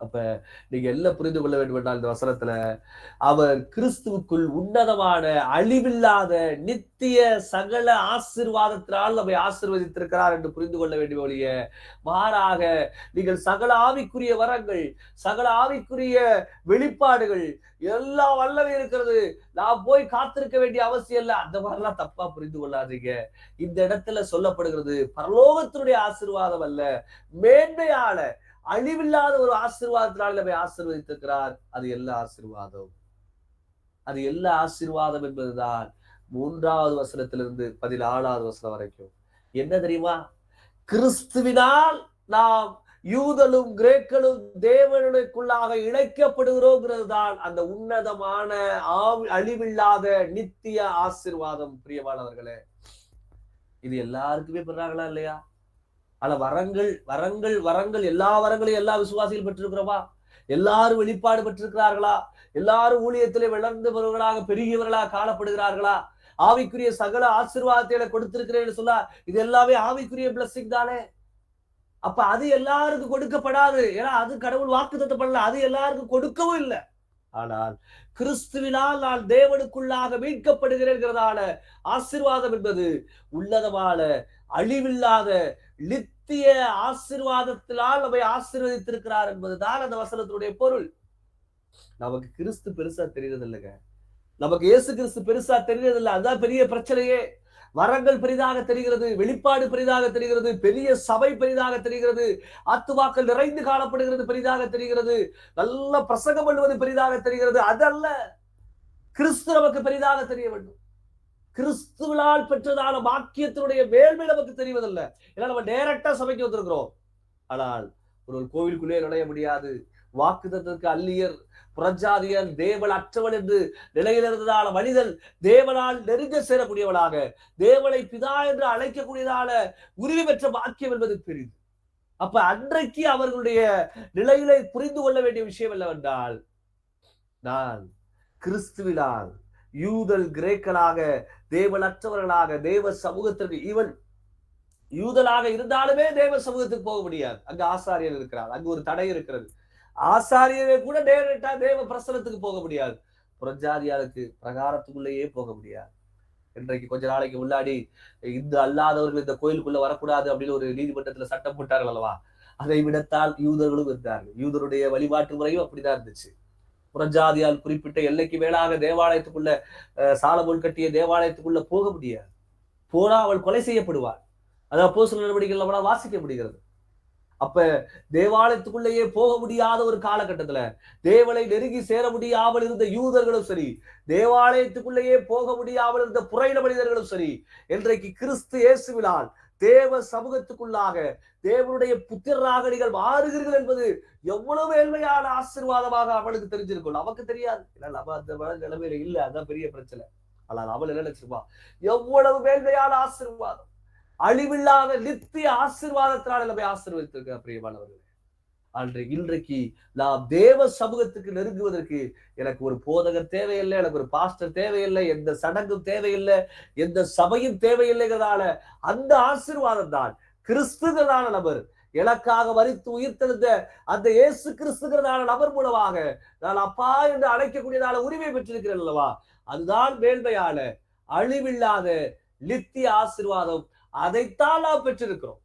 அப்ப நீங்க எல்லாம் புரிந்து கொள்ள வேண்டும் என்றால் இந்த வசனத்துல அவர் கிறிஸ்துவுக்குள் உன்னதமான அழிவில்லாத நித்திய சகல ஆசீர்வாதத்தினால் நம்மை ஆசீர்வதித்திருக்கிறார் என்று புரிந்து கொள்ள வேண்டிய ஒழிய மாறாக நீங்கள் சகல ஆவிக்குரிய வரங்கள், சகல ஆவிக்குரிய வெளிப்பாடுகள் எல்லாம் வல்லவே இருக்கிறது, நான் போய் காத்திருக்க வேண்டிய அவசியம் இல்லை, அந்த மாதிரிலாம் தப்பா புரிந்து கொள்ளாதீங்க. இந்த இடத்துல சொல்லப்படுகிறது பரலோகத்தினுடைய ஆசீர்வாதம் அல்ல, மேன்மையான அழிவில்லாத ஒரு ஆசீர்வாதத்தினால் நம்மை ஆசீர்வதித்திருக்கிறார். அது எல்லா ஆசீர்வாதம், அது எல்லா ஆசீர்வாதம் என்பதுதான் 3வது வசனத்திலிருந்து 14வது வசனம் வரைக்கும். என்ன தெரியுமா? கிறிஸ்துவினால் நாம் யூதலும் கிரேக்கலும் தேவனுக்குள்ளாக இணைக்கப்படுகிறோங்கிறது தான் அந்த உன்னதமான அழிவில்லாத நித்திய ஆசீர்வாதம். பிரியமானவர்களே, இது எல்லாருக்குமே பெறாங்களா இல்லையா? ஆனா வரங்கள் வரங்கள் வரங்கள் எல்லா வரங்களையும் எல்லா விசுவாசிகள் பெற்றிருக்கிறோமா? எல்லாரும் வெளிப்பாடு பெற்றிருக்கிறார்களா? எல்லாரும் ஊழியத்திலே வளர்ந்தவர்களாக பெரியவர்களாக காணப்படுகிறார்களா? ஆவிக்குரிய சகல ஆசீர்வாதத்தை கொடுத்திருக்கிறேன்னு சொல்ல இது எல்லாமே ஆவிக்குரிய பிளஸிங் தானே. அப்ப அது எல்லாருக்கும் கொடுக்கப்படாது. ஏன்னா அது கடவுள் வாக்குத்தத்தம் பண்ணல, அது எல்லாருக்கும் கொடுக்கவும் இல்லை. ஆனால் கிறிஸ்துவினால் நான் தேவனுக்குள்ளாக மீட்கப்படுகிறேன் ஆசீர்வாதம் என்பது உள்ளதமான அழிவில்லாத நித்திய ஆசீர்வாதத்தினால் நம்மை ஆசீர்வதித்திருக்கிறார் என்பதுதான் அந்த வசனத்தினுடைய பொருள். நமக்கு கிறிஸ்து பெருசா தெரிகிறது இல்லைங்க, நமக்கு இயேசு கிறிஸ்து பெருசா தெரிகிறது இல்லை. அதுதான் பெரிய பிரச்சனையே. வரங்கள் பெரிதாக தெரிகிறது, வெளிப்பாடு பெரிதாக தெரிகிறது, பெரிய சபை பெரிதாக தெரிகிறது, ஆத்துமாக்கள் நிறைந்து காணப்படுகிறது பெரிதாக தெரிகிறது, நல்ல பிரசங்கம் பண்ணுவது பெரிதாக தெரிகிறது. அதல்ல, கிறிஸ்து நமக்கு பெரிதாக தெரிய வேண்டும். கிறிஸ்துவினால் பெற்றதான வாக்கியத்தினுடைய மேன்மை நமக்கு தெரிவதில்ல. ஏன்னா நம்ம டைரக்டா சபைக்கு வந்திருக்கிறோம். ஆனால் ஒரு கோவிலுக்குள்ளே நுழைய முடியாது. வாக்குத்தத்தத்துக்கு அல்லியர், புறஜாதியர், தேவன் அற்றவன் என்று நிலையில் இருந்ததான மனிதன் தேவனால் நெருங்க சேரக்கூடியவனாக, தேவனை பிதா என்று அழைக்கக்கூடியதான உரிமை பெற்ற வாக்கியம் என்பது பெரிது. அப்ப அன்றைக்கு அவர்களுடைய நிலையிலே புரிந்து கொள்ள வேண்டிய விஷயம் என்னவென்றால், நான் கிறிஸ்துவினால் யூதல் கிரேக்கலாக தேவனற்றவர்களாக தேவ சமூகத்திற்கு ஈவன் யூதனாக இருந்தாலுமே தேவ சமூகத்துக்கு போக முடியாது. அங்க ஆசாரியர் இருக்கிறார், அங்க ஒரு தடை இருக்கிறது. ஆசாரியரை கூட நேரிட்டா தேவ பிரசனத்துக்கு போக முடியாது. புறஜாதியாருக்கு பிரகாரத்துக்குள்ளேயே போக முடியாது. இன்றைக்கு கொஞ்ச நாளைக்கு முன்னாடி இந்து அல்லாதவர்கள் இந்த கோயிலுக்குள்ள வரக்கூடாது அப்படின்னு ஒரு நீதிமன்றத்துல சட்டம் போட்டார்கள் அல்லவா? அதை விடத்தால் யூதர்களும் இருந்தார்கள். யூதருடைய வழிபாட்டு முறையும் அப்படிதான் இருந்துச்சு. புறஜாதியால் குறிப்பிட்ட எல்லைக்கு மேலாக தேவாலயத்துக்குள்ள சாலமோன் கட்டிய தேவாலயத்துக்குள்ள போக முடியாது. போனா அவள் கொலை செய்யப்படுவாள். அது அப்போஸ்தலர் நடவடிக்கைகள் வாசிக்க முடிகிறது. அப்ப தேவாலயத்துக்குள்ளேயே போக முடியாத ஒரு காலகட்டத்துல தேவனை நெருங்கி சேர முடியாமல் இருந்த யூதர்களும் சரி, தேவாலயத்துக்குள்ளேயே போக முடியாமல் இருந்த புறையிட மனிதர்களும் சரி, இன்றைக்கு கிறிஸ்து இயேசுவினால் தேவ சமூகத்துக்குள்ளாக தேவனுடைய புத்திரராக நீங்கள் மாறுகிறீர்கள் என்பது எவ்வளவு மேன்மையான ஆசீர்வாதமாக அவளுக்கு தெரிஞ்சிருக்கும். நமக்கு தெரியாது, நம்ம அந்த நிலைமையில இல்ல. அதான் பெரிய பிரச்சனை. ஆனால் அவள் என்ன நினைச்சிருப்பா, எவ்வளவு மேன்மையான ஆசீர்வாதம், அழிவில்லாத நித்திய ஆசீர்வாதத்தினால் நம்மை ஆசீர்வதித்திருக்க பிரியமானவர்களே. இன்றைக்கு நாம் தேவ சமூகத்துக்கு நெருங்குவதற்கு எனக்கு ஒரு போதகர் தேவையில்லை, எனக்கு ஒரு பாஸ்டர் தேவையில்லை, எந்த சடங்கும் தேவையில்லை, எந்த சபையும் தேவையில்லைங்கிறதால அந்த ஆசீர்வாதம் தான் கிறிஸ்துங்கிறதான நபர் எனக்காக மரித்து உயிர்த்தெழுந்த அந்த இயேசு கிறிஸ்துங்கிறதான நபர் மூலமாக நான் அப்பா என்று அழைக்கக்கூடியதான உரிமை பெற்றிருக்கிறேன் அல்லவா? அதுதான் மேன்மையான அழிவில்லாத நித்திய ஆசீர்வாதம். அதைத்தான் நாம் பெற்றிருக்கிறோம்.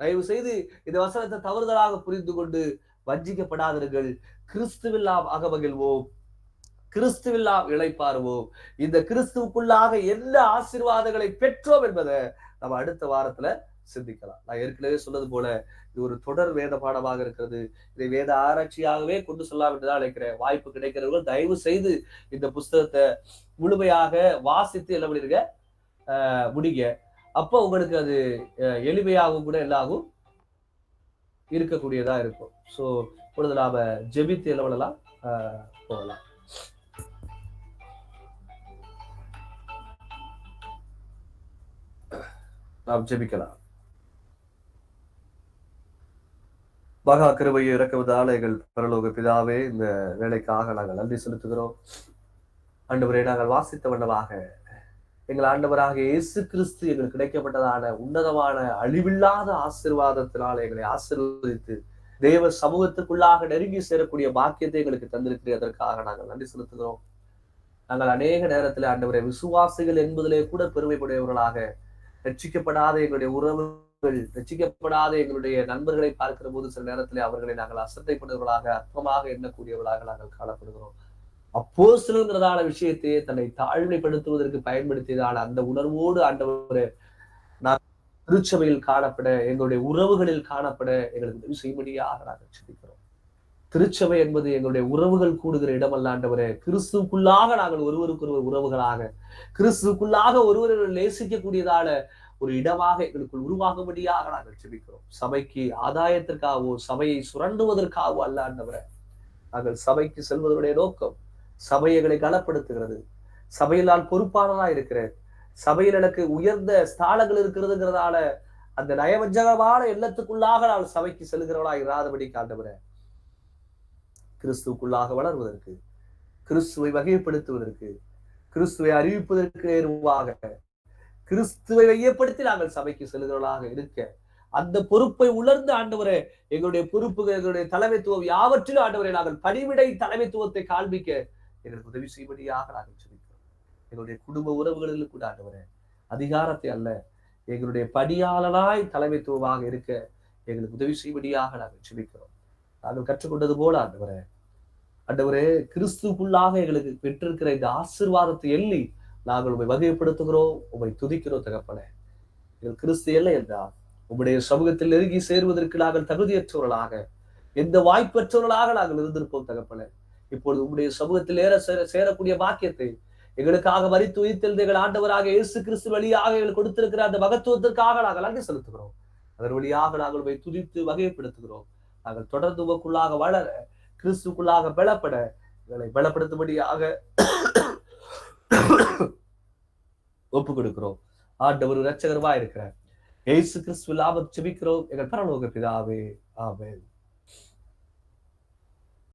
தயவு செய்து இந்த வசனத்தை தவறுதலாக புரிந்து கொண்டு வஞ்சிக்கப்படாதீர்கள். கிறிஸ்துவில் நாம் அகமகிழ்வோம், கிறிஸ்துவில் நாம் இளைப்பாறுவோம். இந்த கிறிஸ்துவுக்குள்ளாக என்ன ஆசீர்வாதங்களை பெற்றோம் என்பதை நம்ம அடுத்த வாரத்துல சிந்திக்கலாம். நான் ஏற்கனவே சொன்னது போல இது ஒரு தொடர் வேத பாடமாக இருக்கிறது. இதை வேத ஆராய்ச்சியாகவே கொண்டு செல்லலாம் என்றுதான் நினைக்கிறேன். வாய்ப்பு கிடைக்கிறவர்கள் தயவு செய்து இந்த புஸ்தகத்தை முழுமையாக வாசித்து என்ன பண்ணிருங்க, முடிங்க. அப்போ உங்களுக்கு அது எளிமையாகவும் கூட எல்லாகும் இருக்கக்கூடியதா இருக்கும். சோ இப்பொழுது நாம ஜெபித்து என்ன பண்ணலாம், போகலாம். நாம் ஜெபிக்கலாம். மகா கிருபையை இறக்குவதால எங்கள் பரலோக பிதாவே, இந்த வேலைக்காக நாங்கள் நன்றி செலுத்துகிறோம். ஆண்டவரே, நாங்கள் வாசித்த வண்ணமாக எங்கள் ஆண்டவராக இயேசு கிறிஸ்து எங்களுக்கு கிடைக்கப்பட்டதான உன்னதமான அழிவில்லாத ஆசீர்வாதத்தினால் எங்களை ஆசீர்வதித்து தேவ சமூகத்துக்குள்ளாக நெருங்கி சேரக்கூடிய பாக்கியத்தை எங்களுக்கு தந்திருக்கிறேன். அதற்காக நாங்கள் நன்றி செலுத்துகிறோம். நாங்கள் அநேக நேரத்தில் ஆண்டவரை விசுவாசிகள் என்பதிலே கூட பெருமைப்படையவர்களாக, ரட்சிக்கப்படாத எங்களுடைய உறவுகள், ரட்சிக்கப்படாத எங்களுடைய நண்பர்களை பார்க்கிற போது சில நேரத்திலே அவர்களை நாங்கள் அசட்டைப்படுவர்களாக, அற்பமாக எண்ணக்கூடியவர்களாக நாங்கள் காணப்படுகிறோம். அப்போஸ்தலர்களான விஷயத்தையே தன்னை தாழ்மைப்படுத்துவதற்கு பயன்படுத்தியதான அந்த உணர்வோடு ஆண்டவரே நான் திருச்சபையில் காணப்பட, எங்களுடைய உறவுகளில் காணப்பட எங்களுக்கு உதவி செய்யும்படியாக நாங்கள் சிந்திக்கிறோம். திருச்சபை என்பது எங்களுடைய உறவுகள் கூடுகிற இடமல்ல ஆண்டவரே. கிறிஸ்துக்குள்ளாக நாங்கள் ஒருவருக்கொருவர் உறவுகளாக, கிறிஸ்துக்குள்ளாக ஒருவரை நேசிக்கக்கூடியதான ஒரு இடமாக எங்களுக்குள் உருவாகும்படியாக நாங்கள் சிந்திக்கிறோம். சபைக்கு ஆதாயத்திற்காகவோ சபையை சுரண்டுவதற்காகவோ அல்ல ஆண்டவரே. நாங்கள் சபைக்கு செல்வதனுடைய நோக்கம் சபைகளை கனப்படுத்துகிறது. சபையில் நான் பொறுப்பானதா இருக்கிறேன், சபையில் எனக்கு உயர்ந்த ஸ்தானங்கள் இருக்கிறதுங்கிறதால அந்த நயவஞ்சகமான எண்ணத்துக்குள்ளாக நான் சபைக்கு செல்கிறவளா இராதபடி ஆண்டவரே, கிறிஸ்துவுக்குள்ளாக வளர்வதற்கு, கிறிஸ்துவை வகைப்படுத்துவதற்கு, கிறிஸ்துவை அறிவிப்பதற்கு நேர்வாக, கிறிஸ்துவை மையப்படுத்தி நாங்கள் சபைக்கு செல்கிறவர்களாக இருக்க அந்த பொறுப்பை உணர்ந்து ஆண்டவரே, எங்களுடைய பொறுப்புகள், எங்களுடைய தலைமைத்துவம் யாவற்றிலும் ஆண்டவரே நாங்கள் பணிவிடை தலைமைத்துவத்தை காண்பிக்க எங்களுக்கு உதவி செய்வதாக நாங்கள் சொல்லிக்கிறோம். எங்களுடைய குடும்ப உறவுகளில் கூட ஆண்டவரே அதிகாரத்தை அல்ல, எங்களுடைய பணியாளனாய் தலைமைத்துவமாக இருக்க எங்களுக்கு உதவி செய்வதாக நாங்கள் சொல்லிக்கிறோம். நாங்கள் கற்றுக்கொண்டது போல ஆண்டவரே கிறிஸ்துக்குள்ளாக எங்களுக்கு பெற்றிருக்கிற இந்த ஆசீர்வாதத்தை எண்ணி நாங்கள் உண்மை வகைப்படுத்துகிறோம், உண்மை துதிக்கிறோம் தகப்பனே. எங்கள் கிறிஸ்து இல்லை என்றால் உம்முடைய சமூகத்தில் நெருங்கி சேருவதற்கு நாங்கள் தகுதியற்றவர்களாக, எந்த வாய்ப்பற்றவர்களாக நாங்கள் இருந்திருப்போம் தகப்பனே. இப்பொழுது உம்முடைய சமூகத்தில் சேரக்கூடிய பாக்கியத்தை எங்களுக்காக மரித்து உயிர்த்தெழுந்த எங்கள் ஆண்டவராக இயேசு கிறிஸ்து வழியாக எங்களுக்கு கொடுத்திருக்கிற அந்த மகத்துவத்திற்காக நாங்கள் நன்றி செலுத்துகிறோம். அதன் வழியாக நாங்கள் உண்மை துதித்து வகைப்படுத்துகிறோம். நாங்கள் தொடர்ந்து உமக்குள்ளாக வளர, கிறிஸ்துக்குள்ளாக பலப்பட எங்களை பலப்படுத்தும்படியாக ஒப்பு கொடுக்கிறோம். ஆண்டவர் இரட்சகருமா இருக்கிற இயேசு கிறிஸ்துவின் நாமத்தில் ஜெபிக்கிறோம் எங்கள் பரலோக பிதாவே, ஆமென்.